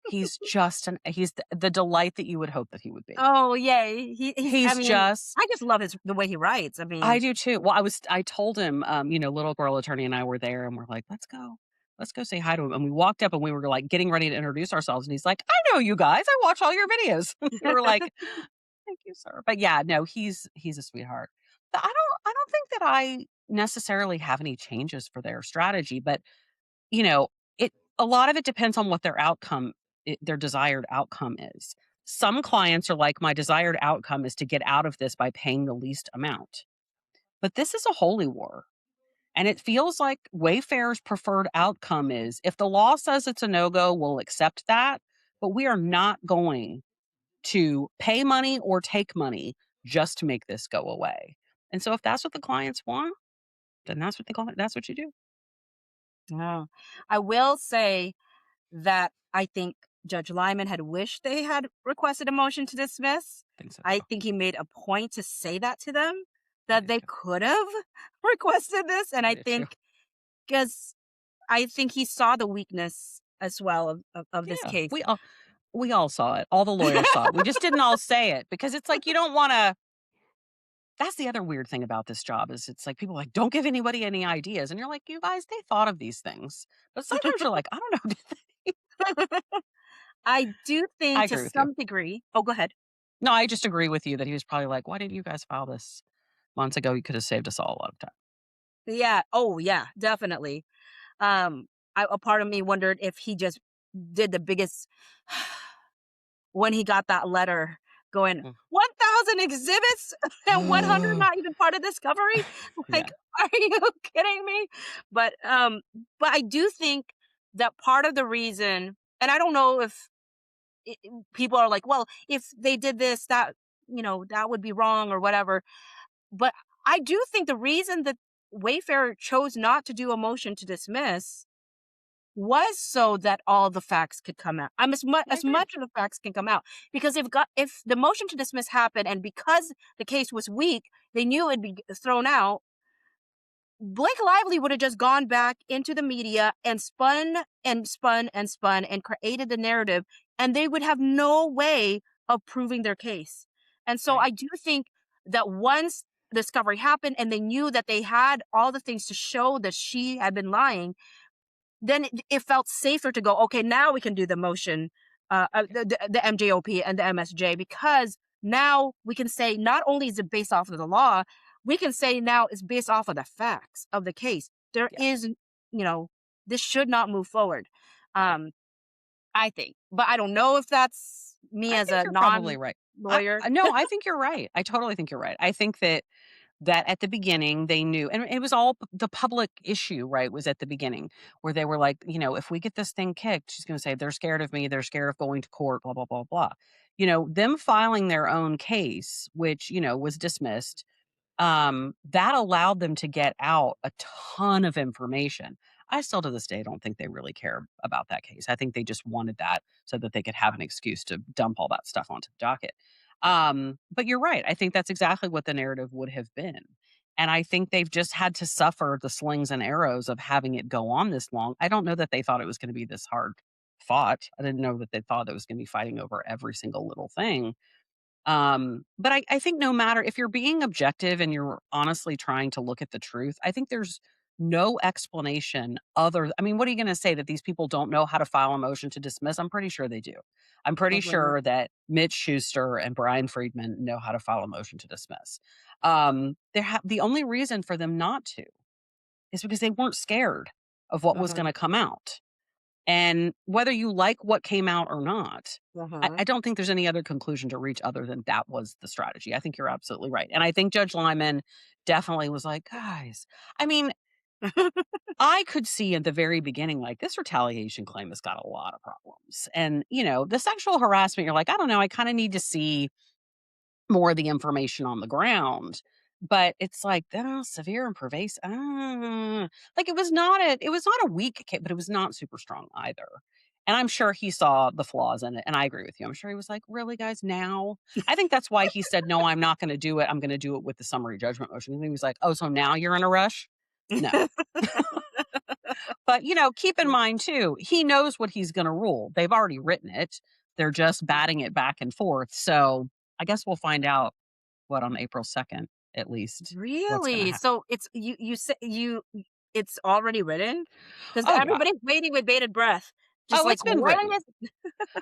He's just he's the delight that you would hope that he would be. Oh, yeah, he's I He's mean, just I just love the way he writes. I I mean do too. Well, I told him, little girl attorney and I were there and we're like, let's go. Let's go say hi to him. And we walked up and we were like getting ready to introduce ourselves. And he's like, I know you guys. I watch all your videos. We were like, thank you, sir. But yeah, no, he's a sweetheart. But I don't think that I necessarily have any changes for their strategy, but you know, it a lot of it depends on what their desired outcome is. Some clients are like, my desired outcome is to get out of this by paying the least amount. But this is a holy war. And it feels like Wayfair's preferred outcome is if the law says it's a no go, we'll accept that. But we are not going to pay money or take money just to make this go away. And so if that's what the clients want, then that's what they call it. That's what you do. no. I will say that I think Judge Lyman had wished they had requested a motion to dismiss. I think so. I think he made a point to say that to them, I that do they too. could have requested this, and I I do too. think because I think he saw the weakness as well of this Yeah. case. We all saw it. All the lawyers saw it. We just didn't all say it because it's like you don't want to. That's the other weird thing about this job is it's like people are like don't give anybody any ideas, and you're like, you guys, they thought of these things, but sometimes you're like, I don't know. Did they? I do I think to agree with you. some degree. Oh, go ahead. No, I just agree with you that he was probably like, why didn't you guys file this months ago? You could have saved us all a lot of time. Yeah. Oh, yeah, definitely. Um, a part of me wondered if he just did the biggest when he got that letter going, Mm. 1,000 exhibits and 100 not even part of discovery? Yeah, Like, are you kidding me? But, um, but I do think that part of the reason, and I don't know if people are like, well, if they did this, that, that would be wrong or whatever. But I do think the reason that Wayfarer chose not to do a motion to dismiss was so that all the facts could come out. As much I as agree. much of the facts can come out. Because if the motion to dismiss happened and because the case was weak, they knew it'd be thrown out, Blake Lively would have just gone back into the media and spun and spun and spun and created the narrative, and they would have no way of proving their case. And so Right. I do think that once discovery happened and they knew that they had all the things to show that she had been lying, then it felt safer to go, okay, now we can do the motion, the MJOP and the MSJ, because now we can say not only is it based off of the law, we can say now it's based off of the facts of the case. There Yeah. is, this should not move forward. Um, I think, but I don't know if that's me I as think a you're probably non right. lawyer. No, I think you're right. I totally think you're right. I think that at the beginning they knew, and it was all the public issue, right? Was at the beginning where they were like, if we get this thing kicked, she's going to say they're scared of me, they're scared of going to court, blah blah blah blah. Them filing their own case, which was dismissed, that allowed them to get out a ton of information. I still to this day don't think they really care about that case. I think they just wanted that so that they could have an excuse to dump all that stuff onto the docket. But you're right. I think that's exactly what the narrative would have been. And I think they've just had to suffer the slings and arrows of having it go on this long. I don't know that they thought it was going to be this hard fought. I didn't know that they thought it was going to be fighting over every single little thing. But I think no matter if you're being objective and you're honestly trying to look at the truth, I think there's no explanation I mean, what are you going to say that these people don't know how to file a motion to dismiss? I'm pretty sure they do. I'm pretty Mhm. sure that Mitch Schuster and Brian Friedman know how to file a motion to dismiss. The only reason for them not to is because they weren't scared of what was going Mhm. to come out. And whether you like what came out or not, Uh-huh. I don't think there's any other conclusion to reach other than that was the strategy. I think you're absolutely right. And I think Judge Lyman definitely was like, guys, I mean, I could see at the very beginning, like, this retaliation claim has got a lot of problems. And, the sexual harassment, you're like, I don't know, I kind of need to see more of the information on the ground. But it's like, severe and pervasive. Like it was not a weak case, but it was not super strong either. And I'm sure he saw the flaws in it. And I agree with you. I'm sure he was like, really, guys, now? I think that's why he said, no, I'm not going to do it. I'm going to do it with the summary judgment motion. And he was like, oh, so now you're in a rush? No. But, keep in mind too, he knows what he's going to rule. They've already written it. They're just batting it back and forth. So I guess we'll find out on April 2nd, at least, what's gonna Really? happen. So it's you say it's already written? Because Oh, yeah. everybody's waiting with bated breath. Just Oh, like, it's been when written. is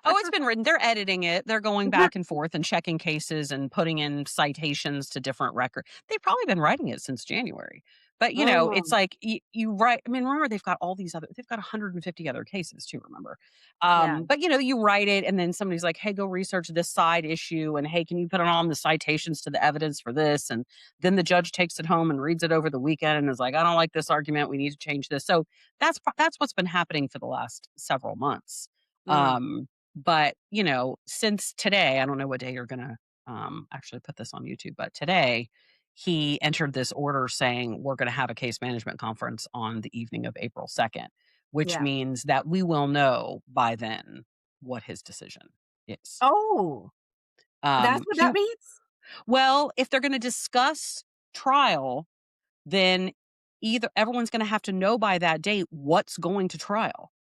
Oh, it's been written. They're editing it. They're going back and forth and checking cases and putting in citations to different records. They've probably been writing it since January. But, it's Mm, like you write. I mean, remember, they've got 150 other cases too, remember? yeah. But, you write it and then somebody's like, hey, go research this side issue. And hey, can you put on the citations to the evidence for this? And then the judge takes it home and reads it over the weekend and is like, I don't like this argument. We need to change this. So that's what's been happening for the last several months. Mm, But, since today, I don't know what day you're gonna actually put this on YouTube, but today he entered this order saying we're gonna have a case management conference on the evening of April 2nd, which yeah. means that we will know by then what his decision is. Oh, that's what He that means? well, if they're gonna discuss trial, then either everyone's gonna have to know by that date what's going to trial.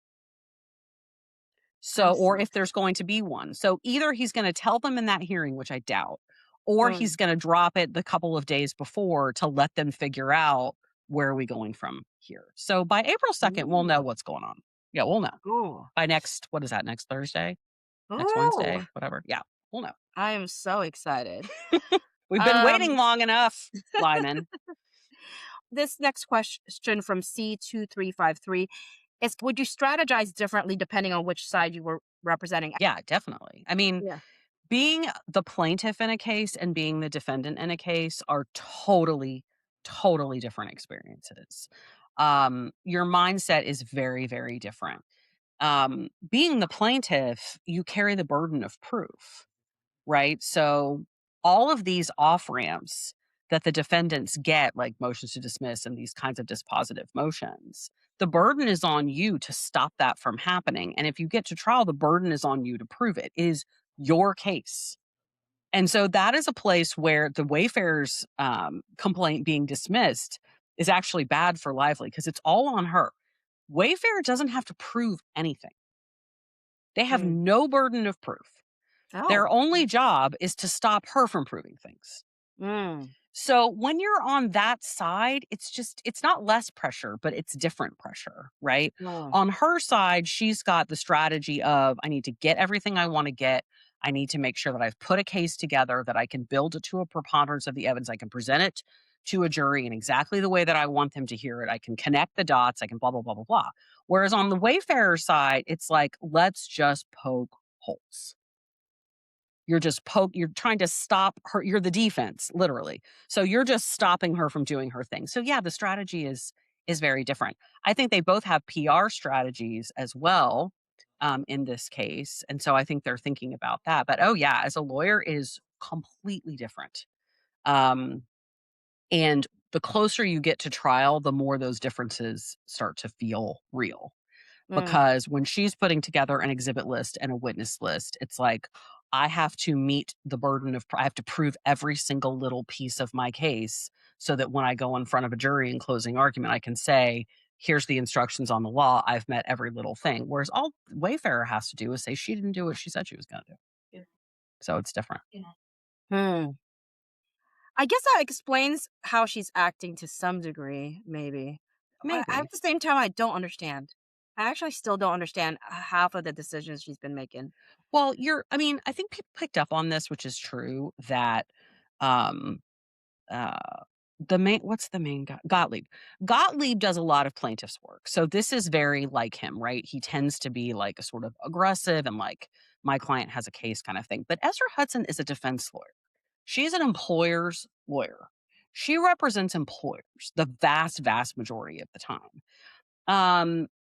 I So, or see. if there's going to be one. So either he's going to tell them in that hearing, which I doubt, or Mm, he's going to drop it the couple of days before to let them figure out where are we going from here. So by April 2nd, we'll know mm. what's going on. Yeah, we'll know. Ooh. By what is that, next Thursday? Next Ooh, Wednesday? Whatever. Yeah, we'll know. I am so excited. We've been waiting Um, long enough, Lyman. this next question from C2353 is, would you strategize differently depending on which side you were representing? Yeah, definitely. I mean, Yeah. being the plaintiff in a case and being the defendant in a case are totally, totally different experiences. Your mindset is very, very different. Being the plaintiff, you carry the burden of proof, right? So all of these off ramps that the defendants get, like motions to dismiss and these kinds of dispositive motions, the burden is on you to stop that from happening. And if you get to trial, the burden is on you to prove it. It is your case. And so that is a place where the Wayfarer's complaint being dismissed is actually bad for Lively because it's all on her. Wayfarer doesn't have to prove anything. They have Mm. no burden of proof. Their Oh. only job is to stop her from proving things. Mm. So when you're on that side, it's not less pressure, but it's different pressure, right? Oh. On her side, she's got the strategy of I need to get everything I want to get. I need to make sure that I've put a case together that I can build it to a preponderance of the evidence. I can present it to a jury in exactly the way that I want them to hear it. I can connect the dots. I can blah, blah, blah, blah, blah. Whereas on the Wayfarer side, it's like, let's just poke holes. You're trying to stop her. You're the defense, literally. So you're just stopping her from doing her thing. So yeah, the strategy is very different. I think they both have PR strategies as well, in this case. And so I think they're thinking about that. But oh yeah, as a lawyer it is completely different. Um, and the closer you get to trial, the more those differences start to feel real. Mm. Because when she's putting together an exhibit list and a witness list, it's like, I have to meet the burden of, I have to prove every single little piece of my case so that when I go in front of a jury in closing argument, I can say, here's the instructions on the law. I've met every little thing. Whereas all Wayfarer has to do is say she didn't do what she said she was going to do. Yeah. So it's different. Hmm. I guess that explains how she's acting to some degree, maybe. At Maybe. the same time, I don't understand. I actually still don't understand half of the decisions she's been making. Well, I mean, I think people picked up on this, which is true, that um, uh, what's the main guy? Gottlieb. Gottlieb does a lot of plaintiff's work. So this is very like him, right? He tends to be like a sort of aggressive and like my client has a case kind of thing. But Ezra Hudson is a defense lawyer. She's an employer's lawyer. She represents employers the vast, vast majority of the time.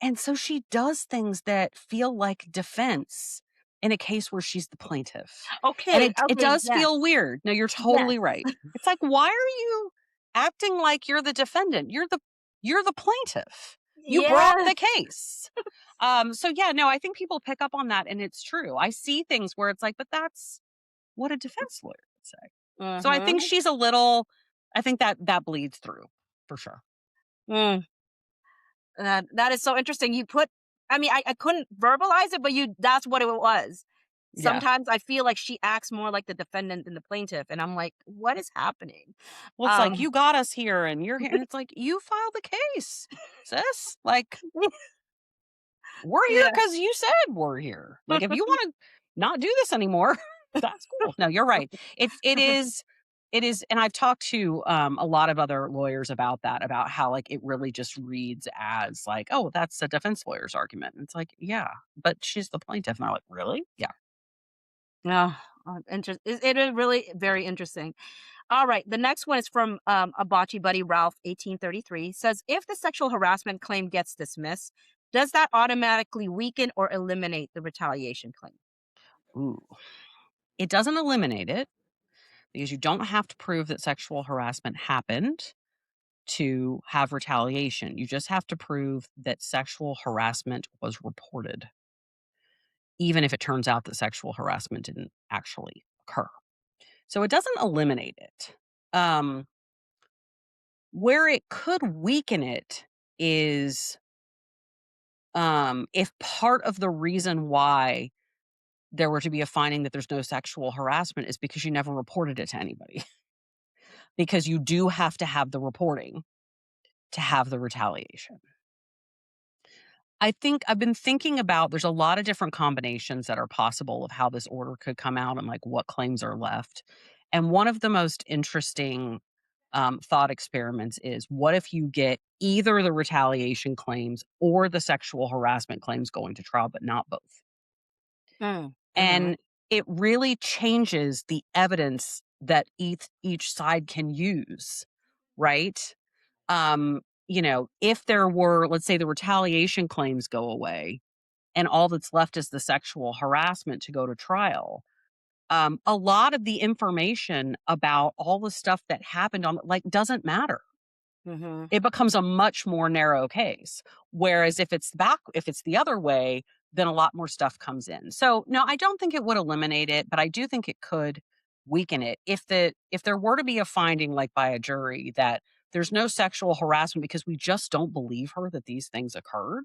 And so she does things that feel like defense in a case where she's the plaintiff. And Okay, it okay, does yes, feel weird. No, you're yes, totally right. It's like, why are you acting like you're the defendant? You're the plaintiff. You brought yes. the case. So yeah, no, I think people pick up on that and it's true. I see things where it's like, but that's what a defense lawyer would say. So I think Mm-hmm. she's a little, I think that bleeds through for sure. Mm. That is so interesting. I mean, I couldn't verbalize it, but that's what it was. Yeah. Sometimes I feel like she acts more like the defendant than the plaintiff, and I'm like, what is happening? Well, it's like, Um, you got us here and you're here. And it's like, you filed the case, sis. Like, we're here yeah. because you said we're here. Like, if you want to not do this anymore, that's cool. No, you're right. It is. And I've talked to a lot of other lawyers about that, about how like it really just reads as like, oh, that's a defense lawyer's argument. And it's like, yeah, but she's the plaintiff. And I'm like, really? Yeah. Yeah. It is really very interesting. All right. The next one is from a bocce buddy, Ralph, 1833. Says, if the sexual harassment claim gets dismissed, does that automatically weaken or eliminate the retaliation claim? Ooh. It doesn't eliminate it because you don't have to prove that sexual harassment happened to have retaliation. You just have to prove that sexual harassment was reported, even if it turns out that sexual harassment didn't actually occur. So it doesn't eliminate it. Where it could weaken it is if part of the reason why there were to be a finding that there's no sexual harassment is because you never reported it to anybody. Because you do have to have the reporting to have the retaliation. I think I've been thinking about there's a lot of different combinations that are possible of how this order could come out and like what claims are left. And one of the most interesting thought experiments is what if you get either the retaliation claims or the sexual harassment claims going to trial, but not both? Mm, mhm, And it really changes the evidence that each side can use, right? If there were, let's say the retaliation claims go away and all that's left is the sexual harassment to go to trial, a lot of the information about all the stuff that happened on like doesn't matter. mhm, It becomes a much more narrow case. Whereas if it's the other way, then a lot more stuff comes in. So no, I don't think it would eliminate it, but I do think it could weaken it. If there were to be a finding like by a jury that there's no sexual harassment because we just don't believe her that these things occurred,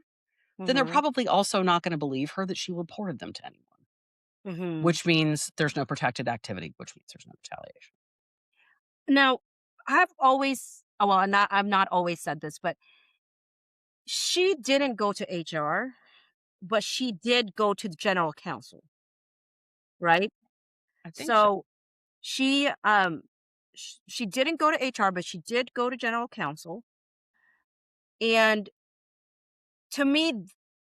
then they're mhm, probably also not going to believe her that she reported them to anyone, mhm. which means there's no protected activity, which means there's no retaliation. Now, I've not always said this, but she didn't go to HR, but she did go to the general counsel, right? I think so. So she she didn't go to HR, but she did go to general counsel. And to me,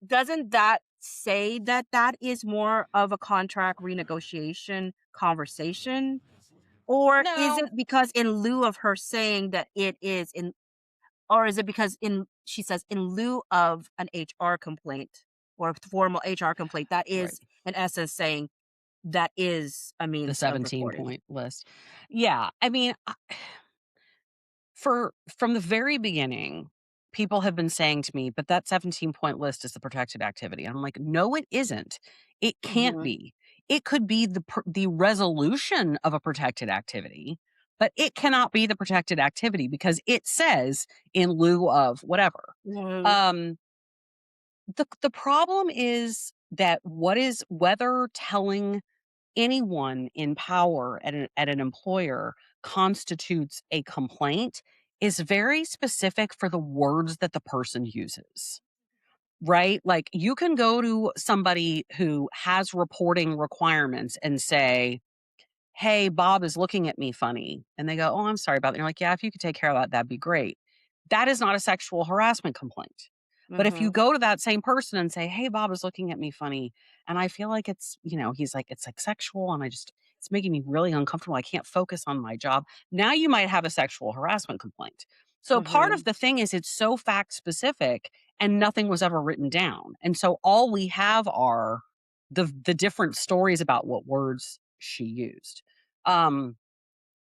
doesn't that say that that is more of a contract renegotiation conversation? Or is No, it because in lieu of her saying that or is it because she says in lieu of an HR complaint or a formal HR complaint, that right. is in essence saying that is a The means of 17 reporting? point list. Yeah, I mean, from the very beginning, people have been saying to me, "But that 17-point list is the protected activity." I'm like, "No, it isn't. It can't Mhm, be. It could be the resolution of a protected activity, but it cannot be the protected activity because it says in lieu of whatever." mhm, Um, the problem is that whether telling anyone in power at an employer constitutes a complaint is very specific for the words that the person uses, right? Like you can go to somebody who has reporting requirements and say, hey, Bob is looking at me funny. And they go, oh, I'm sorry about that. And you're like, yeah, if you could take care of that, that'd be great. That is not a sexual harassment complaint. But if you Mhm. go to that same person and say, hey, Bob is looking at me funny, and I feel like it's, he's like, it's like sexual, and it's making me really uncomfortable. I can't focus on my job. Now you might have a sexual harassment complaint. So part of Mhm. the thing is it's so fact specific and nothing was ever written down. And so all we have are the different stories about what words she used. Um,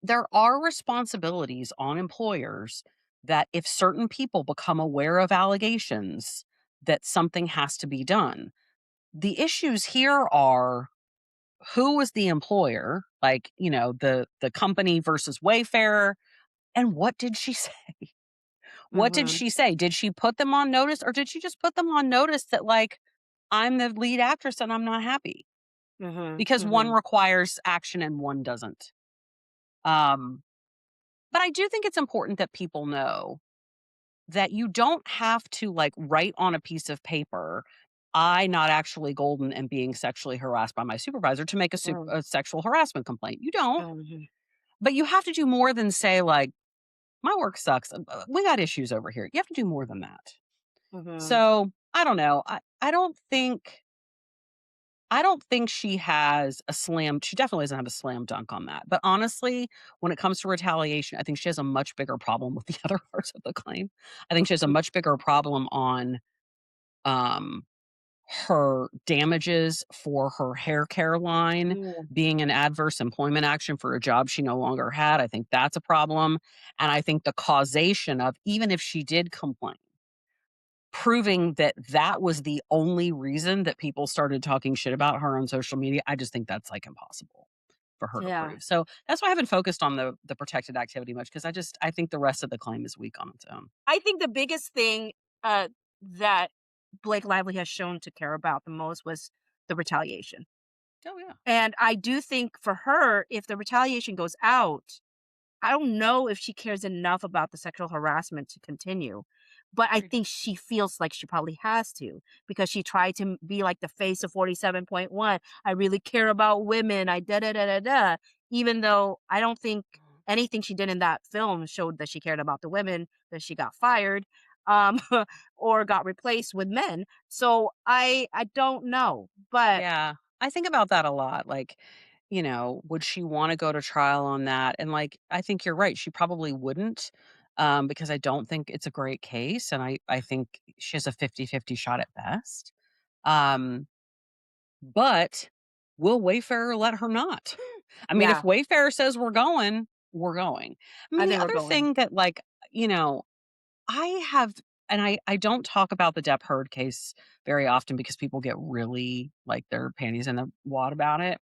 there are responsibilities on employers that if certain people become aware of allegations, that something has to be done. The issues here are who was the employer, like, the company versus Wayfarer, and what did she say? What did Mhm. she say? Did she put them on notice or did she just put them on notice that, like, I'm the lead actress and I'm not happy? Mhm. Because one Mhm. requires action and one doesn't. Um, but I do think it's important that people know that you don't have to, like, write on a piece of paper, "I not actually golden and being sexually harassed by my supervisor," to make Mhm. a sexual harassment complaint. You don't. Mhm. But you have to do more than say, like, "My work sucks. We got issues over here." You have to do more than that. Mhm. So, I don't know. I don't think she definitely doesn't have a slam dunk on that. But honestly, when it comes to retaliation, I think she has a much bigger problem with the other parts of the claim. I think she has a much bigger problem on um her damages for her hair care line Mhm. being an adverse employment action for a job she no longer had. I think that's a problem. And I think the causation of, even if she did complain, proving that that was the only reason that people started talking shit about her on social media, I just think that's, like, impossible for her to Yeah. prove. So that's why I haven't focused on the protected activity much, because I think the rest of the claim is weak on its own. I think the biggest thing that Blake Lively has shown to care about the most was the retaliation. Oh, yeah. And I do think for her, if the retaliation goes out, I don't know if she cares enough about the sexual harassment to continue, but I Agreed. think she feels like she probably has to because she tried to be like the face of 47.1. I really care about women. I da da da da da. Even though I don't think anything she did in that film showed that she cared about the women, that she got fired, um, or got replaced with men. So I don't know, but Yeah. I think about that a lot. Like, would she wanna go to trial on that? And, like, I think you're right, she probably wouldn't, because I don't think it's a great case, and I think she has a 50-50 shot at best. Um, but will Wayfarer let her not? I mean, if yeah, Wayfarer says we're going, we're going. I I mean, the think we're other going. thing that, like, you know, I have and I don't talk about the Depp Heard case very often because people get really, like, their panties in a wad about it.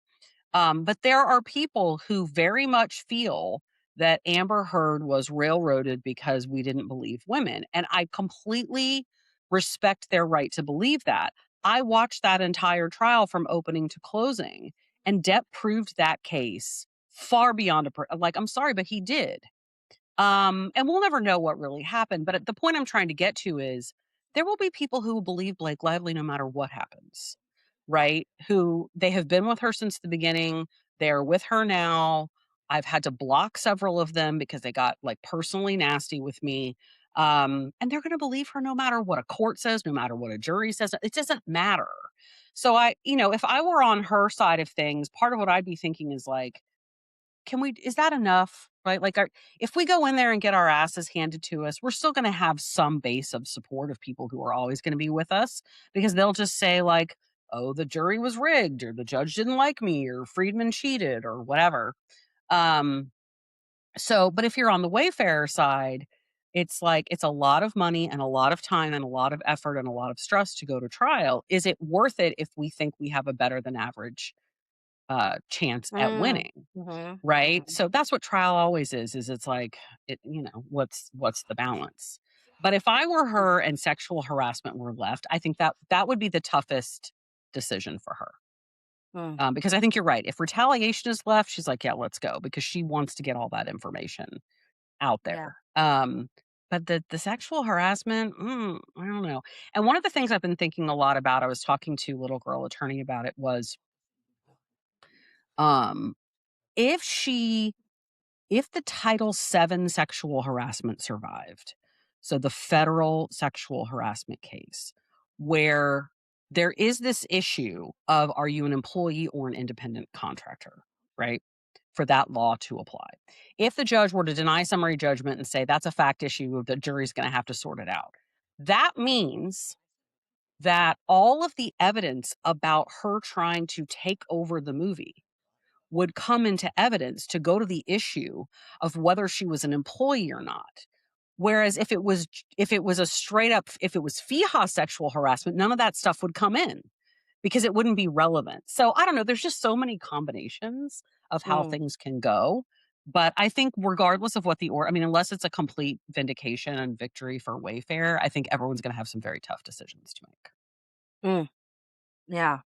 But there are people who very much feel that Amber Heard was railroaded because we didn't believe women. And I completely respect their right to believe that. I watched that entire trial from opening to closing, and Depp proved that case far beyond like, I'm sorry, but he did. And we'll never know what really happened. But the point I'm trying to get to is there will be people who will believe Blake Lively no matter what happens, right? Who they have been with her since the beginning. They're with her now. I've had to block several of them because they got, like, personally nasty with me. And they're going to believe her no matter what a court says, no matter what a jury says. It doesn't matter. So if I were on her side of things, part of what I'd be thinking is like, is that enough? Right? Like, if we go in there and get our asses handed to us, we're still going to have some base of support of people who are always going to be with us because they'll just say, like, oh, the jury was rigged or the judge didn't like me or Friedman cheated or whatever. Um, but if you're on the Wayfarer side, it's like, it's a lot of money and a lot of time and a lot of effort and a lot of stress to go to trial. Is it worth it if we think we have a better than average chance at Mm. winning? Mhm. Right? Mhm. So that's what trial always is it's like, what's the balance? But if I were her and sexual harassment were left, I think that would be the toughest decision for her. Mm. Because I think you're right. If retaliation is left, she's like, yeah, let's go because she wants to get all that information out Yeah. there. But the sexual harassment, I don't know. And one of the things I've been thinking a lot about, I was talking to little girl attorney about it was, um, if the Title VII sexual harassment survived, so the federal sexual harassment case, where there is this issue of are you an employee or an independent contractor, right? For that law to apply. If the judge were to deny summary judgment and say that's a fact issue, the jury's going to have to sort it out. That means that all of the evidence about her trying to take over the movie would come into evidence to go to the issue of whether she was an employee or not. Whereas if it was a straight up if it was FIHA sexual harassment, none of that stuff would come in because it wouldn't be relevant. So I don't know. There's just so many combinations of how Mm, things can go. But I think regardless of what I mean, unless it's a complete vindication and victory for Wayfair, I think everyone's going to have some very tough decisions to make. mm, yeah.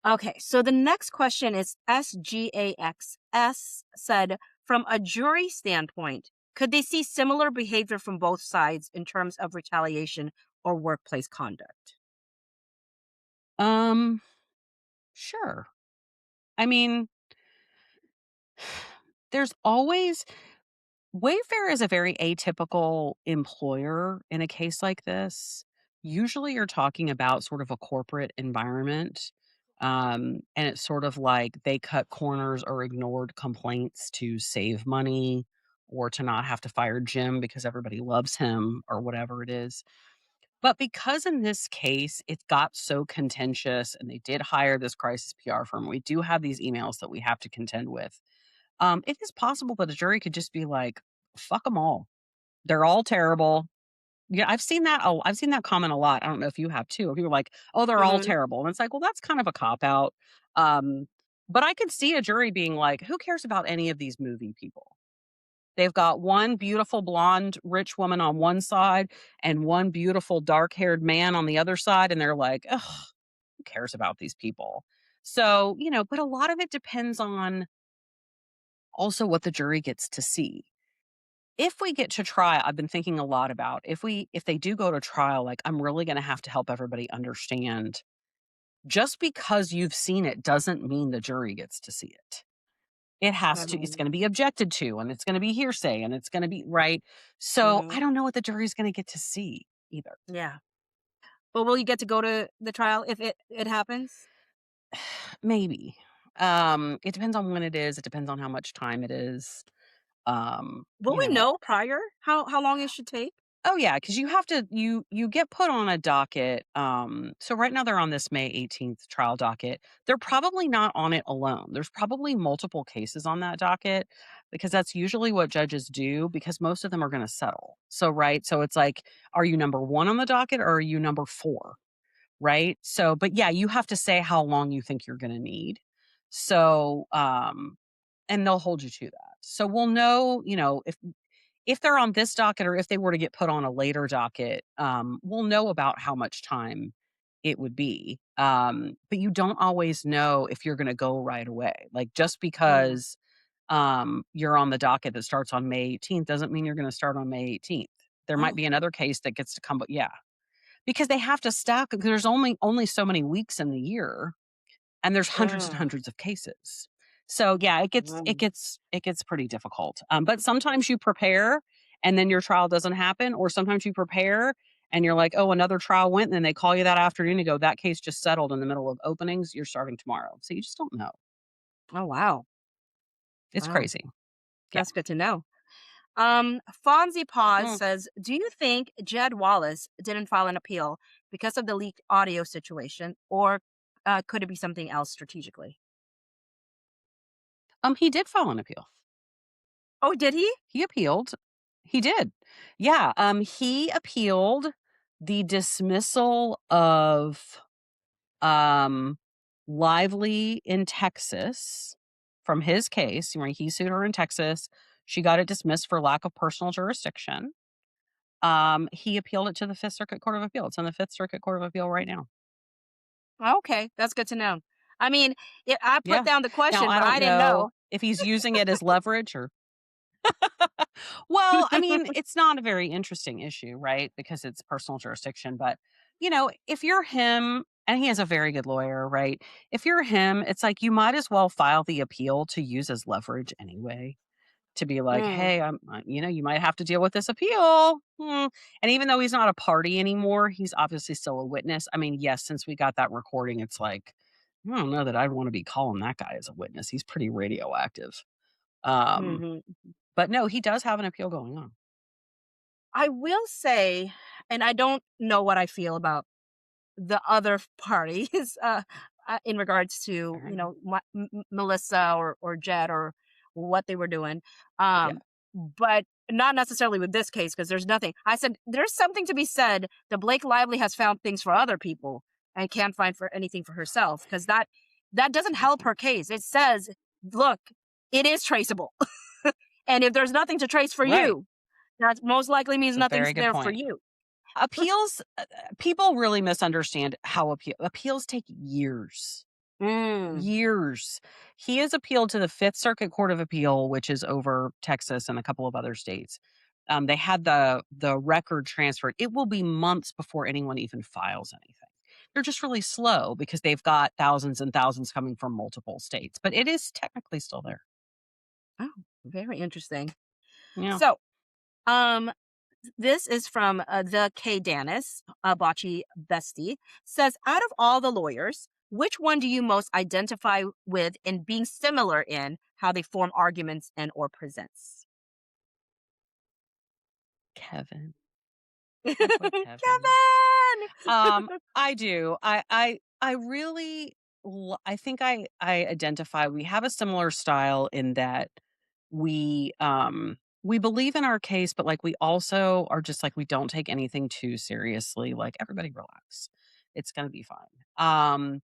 Okay, so the next question is SGAXS said, from a jury standpoint, could they see similar behavior from both sides in terms of retaliation or workplace conduct? Um, sure. I mean, there's always Wayfair is a very atypical employer in a case like this. Usually you're talking about sort of a corporate environment. And it's sort of like they cut corners or ignored complaints to save money or to not have to fire Jim because everybody loves him or whatever it is. But because in this case it got so contentious and they did hire this crisis PR firm, we do have these emails that we have to contend with. It is possible that a jury could just be like, "Fuck them all. They're all terrible." Yeah, I've seen that. Oh, I've seen that comment a lot. I don't know if you have too. People are like, "Oh, they're all Hmm. terrible," and it's like, well, that's kind of a cop out. Um, but I could see a jury being like, "Who cares about any of these movie people? They've got one beautiful blonde rich woman on one side and one beautiful dark haired man on the other side," and they're like, "Ugh, who cares about these people?" So but a lot of it depends on also what the jury gets to see. If we get to trial, I've been thinking a lot about if they do go to trial, like I'm really going to have to help everybody understand just because you've seen it doesn't mean the jury gets to see it. It's Mhm. going to be objected to and it's going to be hearsay and it's going to be right. So I Mhm. don't know what the jury's going to get to see either. Yeah. But will you get to go to the trial if it happens? Maybe. It depends on when it is. It depends on how much time it is. Um, Will you we know, know prior how long it should take? Oh, yeah, because you have to you get put on a docket, so right now they're on this May 18th trial docket. They're probably not on it alone. There's probably multiple cases on that docket because that's usually what judges do because most of them are gonna settle. So, right? So it's like, are you number 1 on the docket or are you number 4? Right? So, but yeah, you have to say how long you think you're gonna need. So, and they'll hold you to that. So we'll know, if they're on this docket or if they were to get put on a later docket, we'll know about how much time it would be. But you don't always know if you're going to go right away. Like just Mm. because you're on the docket that starts on May 18th doesn't mean you're going to start on May 18th. There might Oh. be another case that gets to come, but yeah, because they have to stack. Because there's only so many weeks in the year, and there's hundreds and Mm. hundreds of cases. So yeah, Mm. it gets pretty difficult. But sometimes you prepare and then your trial doesn't happen, or sometimes you prepare and you're like, oh, another trial went, and then they call you that afternoon and go, that case just settled in the middle of openings. You're starting tomorrow. So you just don't know. Oh, wow. It's Wow. crazy. Yeah. That's good to know. Fonzie Pause Mm. says, do you think Jed Wallace didn't file an appeal because of the leaked audio situation, or could it be something else strategically? He did file an appeal. Oh, did he? He appealed. He did. Yeah. He appealed the dismissal of um, Lively in Texas from his case, where he sued her in Texas. She got it dismissed for lack of personal jurisdiction. He appealed it to the Fifth Circuit Court of Appeal. It's in the Fifth Circuit Court of Appeal right now. Okay, that's good to know. I mean, I put Yeah. down the Now question, I but don't I didn't know know. if he's using it as leverage or well, I mean, it's not a very interesting issue, right? Because it's personal jurisdiction. But, if you're him And he has a very good lawyer, right? If you're him, it's like you might as well file the appeal to use as leverage anyway. To be like, Mm, hey, you might have to deal with this appeal. And even though he's not a party anymore, he's obviously still a witness. I mean, yes, since we got that recording, it's like, I don't know that I'd want to be calling that guy as a witness. He's pretty radioactive. Um, mhm. but no, he does have an appeal going on. I will say, and I don't know what I feel about the other parties in regards to Fair enough. Melissa or Jed or what they were doing, Yeah. um, but not necessarily with this case because there's nothing. I said there's something to be said that Blake Lively has found things for other people and can't find for anything for herself because that doesn't Good help point. her case. It says, look, it is traceable, and if there's nothing to trace for Right. you, that most likely means It's a nothing's very good there for point. you. Appeals, people really misunderstand how appeals take years. Mm. Years. He has appealed to the Fifth Circuit Court of Appeal, which is over Texas and a couple of other states. They had the record transferred. It will be months before anyone even files anything. They're just really slow because they've got thousands and thousands coming from multiple states, but it is technically still there. Oh, very interesting. Yeah. So, um, this is from the K Danis, Bocce bestie, says, out of all the lawyers, which one do you most identify with in being similar in how they form arguments and or presents? Kevin. My boy Kevin. Kevin! I do. I really I think I identify we have a similar style in that we believe in our case, but like we also are just like we don't take anything too seriously. Like everybody relax. It's gonna be fine.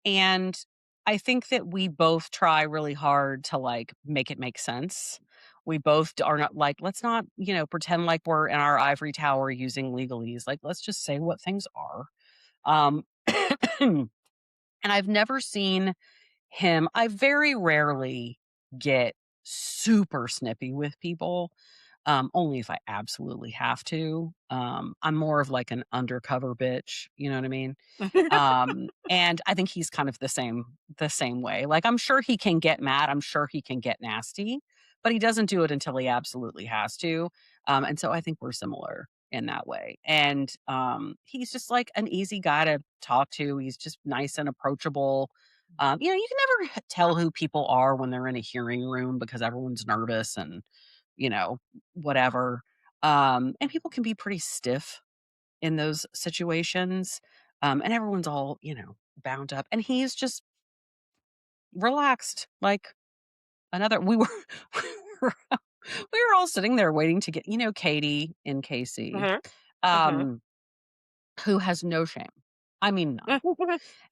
And I think that we both try really hard to like make it make sense. We both are not like, let's not, pretend like we're in our ivory tower using legalese. Like, let's just say what things are. Um, and I've never seen him, I very rarely get super snippy with people, only if I absolutely have to. I'm more of like an undercover bitch, you know what I mean? And I think he's kind of the same way. Like I'm sure he can get mad, I'm sure he can get nasty, but he doesn't do it until he absolutely has to. And so I think we're similar in that way. And he's just like an easy guy to talk to. He's just nice and approachable. You can never tell who people are when they're in a hearing room because everyone's nervous and, whatever. And people can be pretty stiff in those situations. And everyone's all, bound up. And he's just relaxed. Like another, we were, we were we were all sitting there waiting to get, Katie in KC, Mhm, mhm. um, who has no shame. I mean, none.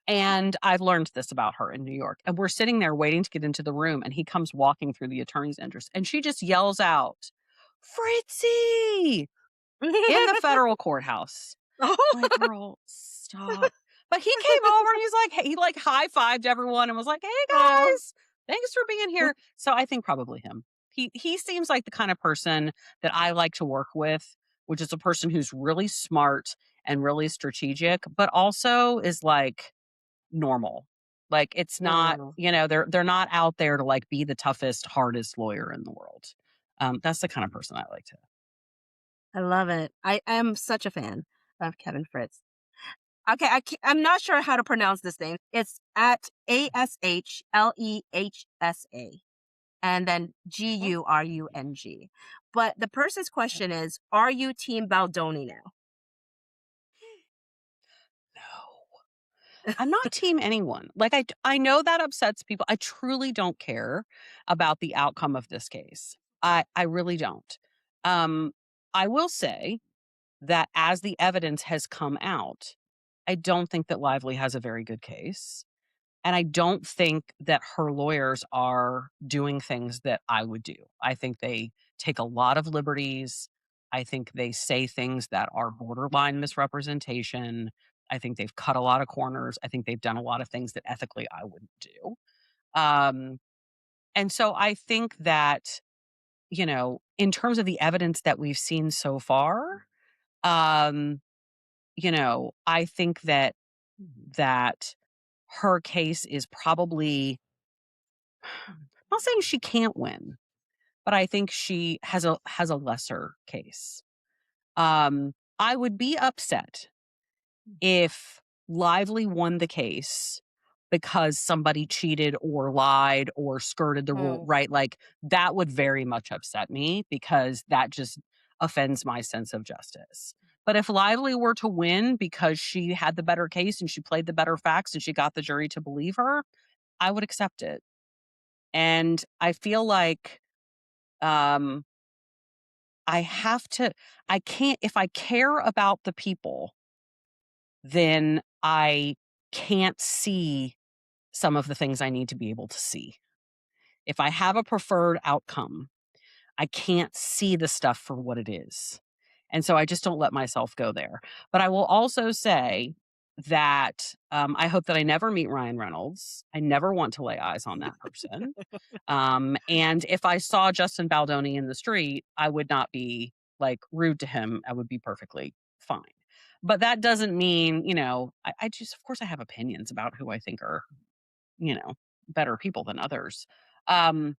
And I've learned this about her in New York. And we're sitting there waiting to get into the room, and he comes walking through the attorney's entrance, and she just yells out, "Fritzy!" in the federal courthouse. Like, girl, stop. But he came over and he's like, hey, he like high fived everyone and was like, hey Oh. guys, thanks for being here. So I think probably him. He seems like the kind of person that I like to work with, which is a person who's really smart and really strategic, but also is like normal. Like it's not, Mm, they're not out there to like be the toughest, hardest lawyer in the world. That's the kind of person I like to. I love it. I am such a fan of Kevin Fritz. Okay, I'm not sure how to pronounce this name. It's at ASHLEHSA and then Oh, GURUNG. But the person's okay. question is, are you Team Baldoni now? No. I'm not team anyone. Like I know that upsets people. I truly don't care about the outcome of this case. I really don't. Um I will say that as the evidence has come out, I don't think that Lively has a very good case. And I don't think that her lawyers are doing things that I would do. I think they take a lot of liberties. I think they say things that are borderline misrepresentation. I think they've cut a lot of corners. I think they've done a lot of things that ethically I wouldn't do. Um, and so I think that, in terms of the evidence that we've seen so far, um, I think that that her case is probably, I'm not saying she can't win, but I think she has a lesser case. I would be upset if Lively won the case because somebody cheated or lied or skirted the rule, Mm, right? Like that would very much upset me because that just offends my sense of justice. But if Lively were to win because she had the better case and she played the better facts and she got the jury to believe her, I would accept it. And I feel like um I have to I can't if I care about the people, then I can't see some of the things I need to be able to see. If I have a preferred outcome, I can't see the stuff for what it is. And so I just don't let myself go there. But I will also say that I hope that I never meet Ryan Reynolds. I never want to lay eyes on that person. And if I saw Justin Baldoni in the street, I would not be like rude to him. I would be perfectly fine. But that doesn't mean, I just, of course, I have opinions about who I think are, you know, better people than others. Um,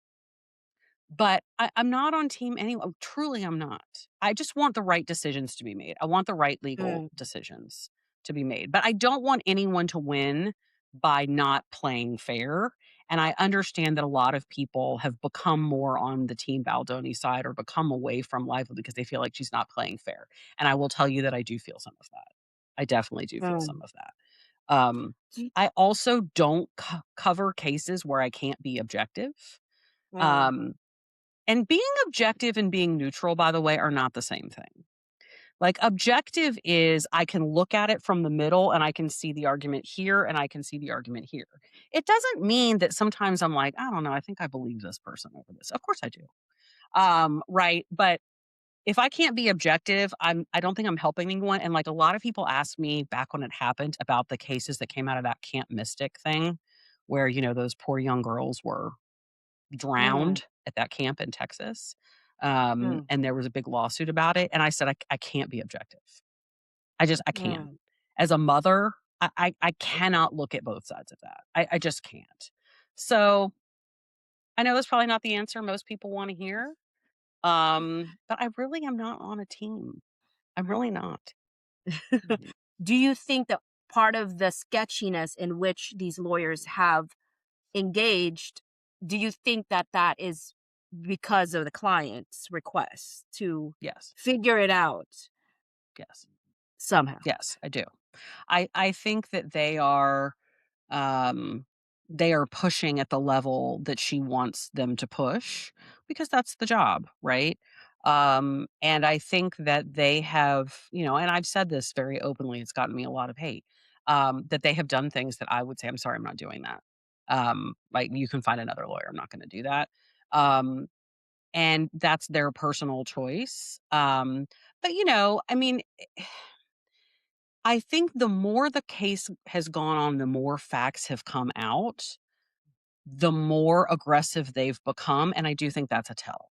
but I'm not on team anyway. Truly, I'm not. I just want the right decisions to be made. I want the right legal mm, decisions to be made. But I don't want anyone to win by not playing fair. And I understand that a lot of people have become more on the Team Baldoni side or become away from Lively because they feel like she's not playing fair. And I will tell you that I do feel some of that. I definitely do feel some mm. of that. Do I also don't cover cases where I can't be objective. mm, Um, and being objective and being neutral, by the way, are not the same thing. Like, objective is I can look at it from the middle and I can see the argument here and I can see the argument here. It doesn't mean that sometimes I'm like, I don't know, I think I believe this person over this. Of course I do. Right. But if I can't be objective, I don't think I'm helping anyone. And like a lot of people asked me back when it happened about the cases that came out of that Camp Mystic thing, where, those poor young girls were mm, drowned at that camp in Texas. mm, And there was a big lawsuit about it. And I said, I can't be objective. I can't. mm. As a mother, I cannot look at both sides of that. I just can't. So I know that's probably not the answer most people want to hear. But I really am not on a team. I'm really not. Do you think that part of the sketchiness in which these lawyers have engaged, do you think that that is because of the client's request to Yes. figure it out Yes. somehow? Yes, I do. I think that um they are pushing at the level that she wants them to push because that's the job, right? And I think that they have, and I've said this very openly, it's gotten me a lot of hate. That they have done things that I would say, I'm sorry, I'm not doing that. Like you can find another lawyer. I'm not going to do that. Um, and that's their personal choice. But I mean, I think the more the case has gone on, the more facts have come out, the more aggressive they've become, and I do think that's a tell,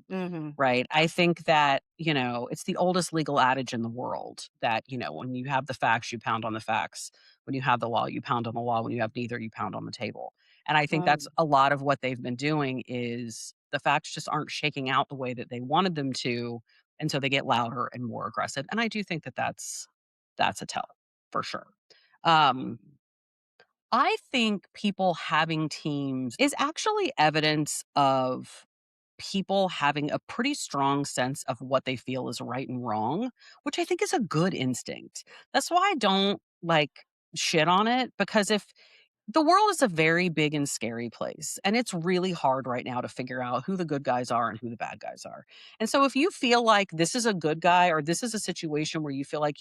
Mhm. right? I think that, it's the oldest legal adage in the world that, when you have the facts, you pound on the facts. When you have the law, you pound on the law. When you have neither, you pound on the table. And I think that's Mm, a lot of what they've been doing is the facts just aren't shaking out the way that they wanted them to, and so they get louder and more aggressive. And I do think that that's a tell for sure. Um, I think people having teams is actually evidence of people having a pretty strong sense of what they feel is right and wrong, which I think is a good instinct. That's why I don't like shit on it because if the world is a very big and scary place, and it's really hard right now to figure out who the good guys are and who the bad guys are. And so if you feel like this is a good guy or this is a situation where you feel like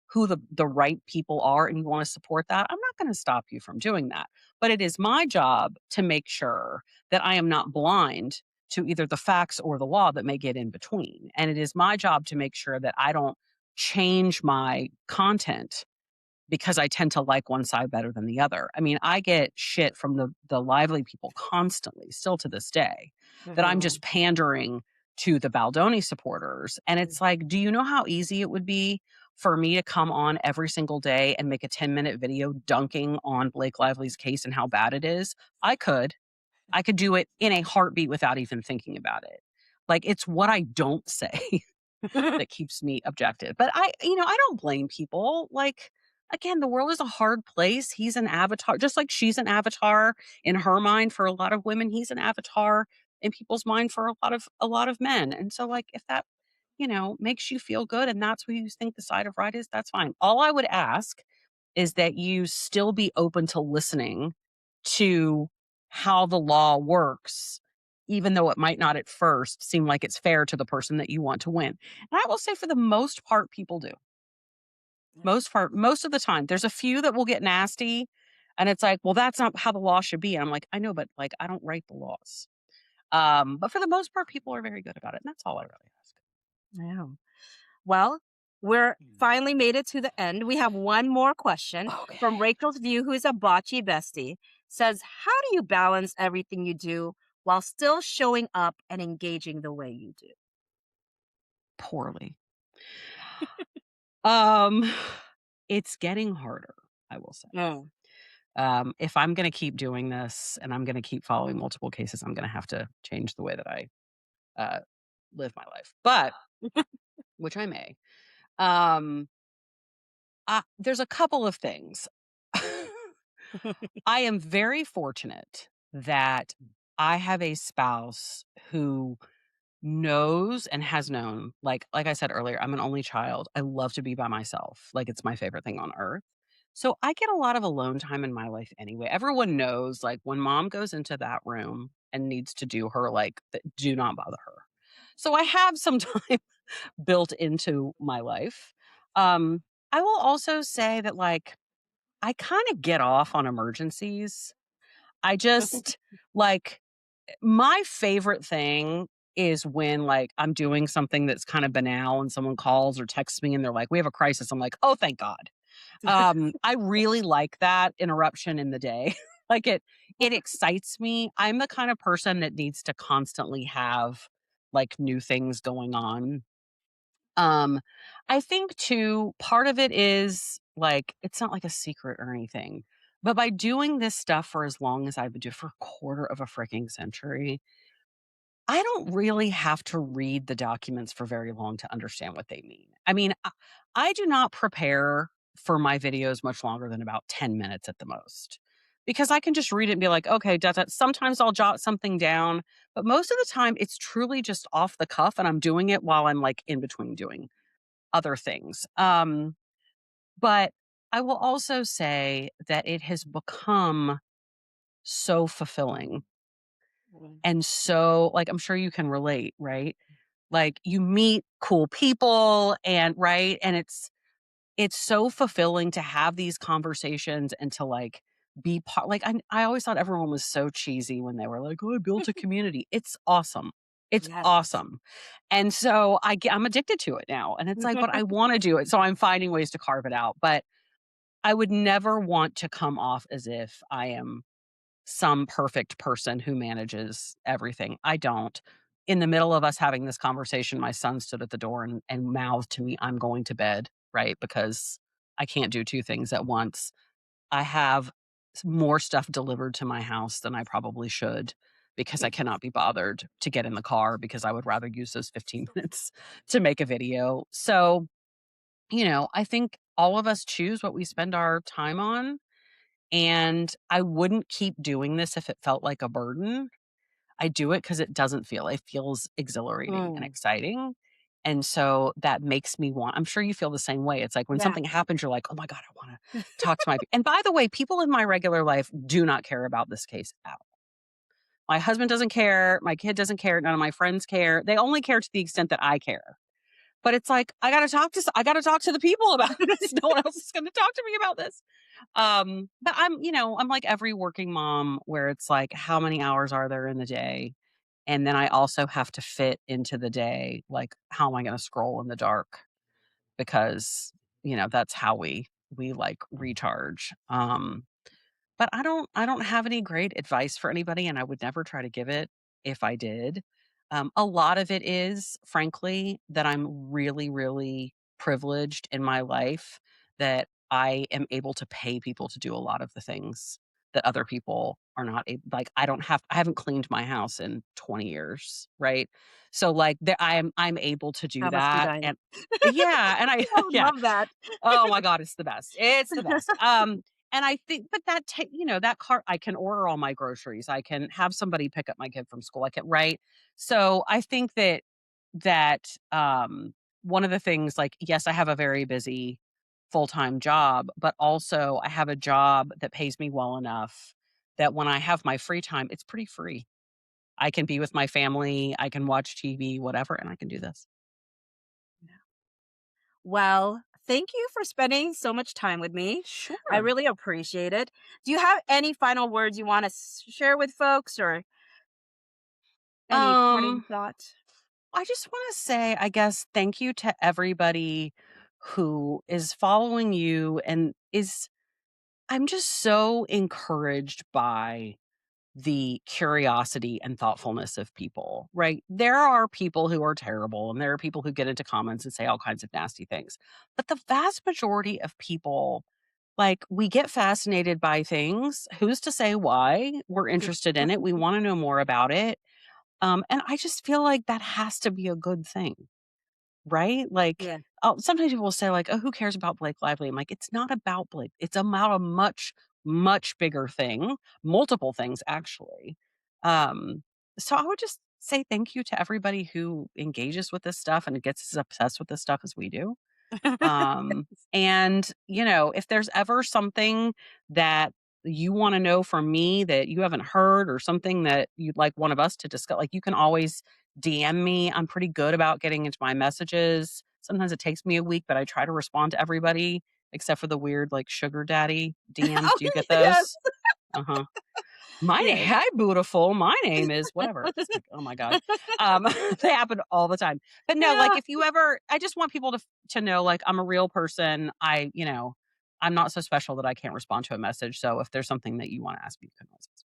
who the right people are and you want to support that, I'm not going to stop you from doing that. But it is my job to make sure that I am not blind to either the facts or the law that may get in between. And it is my job to make sure that I don't change my content because I tend to like one side better than the other. I mean, I get shit from the lively people constantly, still to this day, that I'm mhm. just pandering to the Baldoni supporters. And Mm, it's like, do you know how easy it would be for me to come on every single day and make a 10-minute video dunking on Blake Lively's case and how bad it is, I could. I could do it in a heartbeat without even thinking about it. Like, it's what I don't say that keeps me objective. But I don't blame people. Like, again, the world is a hard place. He's an avatar, just like she's an avatar in her mind for a lot of women. He's an avatar in people's mind for a lot of men. And so, like, if that makes you feel good and that's what you think the side of right is, that's fine. All I would ask is that you still be open to listening to how the law works, even though it might not at first seem like it's fair to the person that you want to win. And I will say for the most part, people do. Most of the time. There's a few that will get nasty and it's like, well, that's not how the law should be. And I'm like, I know, but like I don't write the laws. But for the most part, people are very good about it. And that's all I really ask. Yeah. Well, we're finally made it to the end. We have one more question Okay. from Rachel's View, who is a bocce bestie. Says, how do you balance everything you do while still showing up and engaging the way you do? Poorly. Um, it's getting harder, I will say. Mm. If I'm gonna keep doing this and I'm gonna keep following multiple cases, I'm gonna have to change the way that I uh, live my life. But which I may. Um, there's a couple of things. I am very fortunate that I have a spouse who knows and has known, like I said earlier, I'm an only child. I love to be by myself. Like it's my favorite thing on earth. So I get a lot of alone time in my life anyway. Everyone knows like when mom goes into that room and needs to do her do not bother her. So I have some time built into my life. Um I will also say that like I kind of get off on emergencies. I just like my favorite thing is when, like, I'm doing something that's kinda banal and someone calls or texts me and they're like, "We have a crisis." I'm like, "Oh, thank God." I really like that interruption in the day. Like, it excites me. I'm the kind of person that needs to constantly have, like, new things going on. Um, I think too, part of it is, like, it's not like a secret or anything, but by doing this stuff for as long as I've been doing for a quarter of a freaking century, I don't really have to read the documents for very long to understand what they mean. I mean, I do not prepare for my videos much longer than about 10 minutes at the most because I can just read it and be like, okay, sometimes I'll jot something down, but most of the time it's truly just off the cuff and I'm doing it while I'm like in between doing other things. But I will also say that it has become so fulfilling Mm. and so, like, I'm sure you can relate, right? Like, you meet cool people and right? And it's so fulfilling to have these conversations and to, like, be part like, I always thought everyone was so cheesy when they were like, "Oh, I built a community." It's awesome. It's Yes. awesome. And so I'm addicted to it now, and it's like, but I wanna do it, so I'm finding ways to carve it out, but I would never want to come off as if I am some perfect person who manages everything. I don't. In the middle of us having this conversation, my son stood at the door and mouthed to me, "I'm going to bed," right? Because I can't do 2 things at once. I have more stuff delivered to my house than I probably should because I cannot be bothered to get in the car because I would rather use those 15 minutes to make a video. So, I think all of us choose what we spend our time on, and I wouldn't keep doing this if it felt like a burden. I do it because it feels exhilarating and Mm. exciting, and so that makes me want I'm sure you feel the same way. It's like when Yeah. something happens, you're like, "Oh my god, I wanna talk to my" and by the way, people in my regular life do not care about this case at all. My husband doesn't care, my kid doesn't care, none of my friends care. They only care to the extent that I care. But it's like, I gotta talk to the people about this. No one else is gonna talk to me about this. But I'm like every working mom where it's like, how many hours are there in the day? And then I also have to fit into the day, like, how am I gonna scroll in the dark? Because, that's how we like recharge. But I don't have any great advice for anybody, and I would never try to give it if I did. A lot of it is, frankly, that I'm really, really privileged in my life that I am able to pay people to do a lot of the things that other people are not able. Like, I haven't cleaned my house in 20 years, right? So, like, I'm able to do That must be that, nice. and yeah, and I I would yeah. love that. Oh my god, it's the best. It's the best. And I think but that ta you know, that car I can order all my groceries. I can have somebody pick up my kid from school. I can right? So, I think that one of the things like, yes, I have a very busy full-time job, but also I have a job that pays me well enough that when I have my free time, it's pretty free. I can be with my family, I can watch TV, whatever, and I can do this. Well, thank you for spending so much time with me. I Sure. really appreciate it. Do you have any final words you want to share with folks or any parting Um thoughts? I just want to say, I guess, thank you to everybody who is following you and I'm just so encouraged by the curiosity and thoughtfulness of people, right? There are people who are terrible and there are people who get into comments and say all kinds of nasty things. But the vast majority of people, like, we get fascinated by things. Who's to say why? We're interested in it. We want to know more about it. And I just feel like that has to be a good thing, right? Like, Yeah. oh, sometimes people will say, like, "Oh, who cares about Blake Lively?" I'm like, "It's not about Blake. It's about a much, much bigger thing, multiple things, actually." Um, so I would just say thank you to everybody who engages with this stuff and gets as obsessed with this stuff as we do. And, if there's ever something that you wanna know from me that you haven't heard or something that you'd like one of us to discuss, like, you can always DM me. I'm pretty good about getting into my messages. Sometimes it takes me a week, but I try to respond to everybody except for the weird, like, sugar daddy DMs. Oh, Do you get yes. those? Uh-huh. Yes. Hi, beautiful. My name is whatever. It's like, oh my God. Um, they happen all the time. But no, like Yeah. if you ever, I just want people to know, like, I'm a real person. I'm not so special that I can't respond to a message. So if there's something that you want to ask me, you can always ask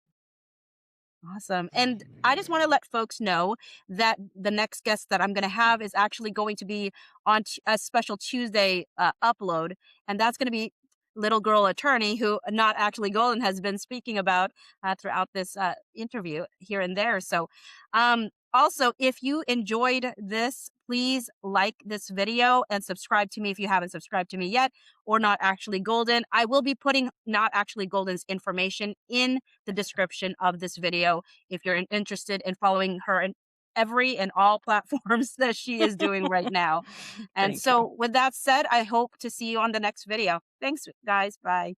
Awesome. And I just want to let folks know that the next guest that I'm going to have is actually going to be on a special Tuesday upload. And that's going to be Little Girl Attorney, who Not Actually Golden has been speaking about throughout this interview here and there. So, also, if you enjoyed this, please like this video and subscribe to me if you haven't subscribed to me yet, or Not Actually Golden. I will be putting Not Actually Golden's information in the description of this video if you're interested in following her in every and all platforms that she is doing right now. And Thank you. so, with that said, I hope to see you on the next video. Thanks, guys. Bye.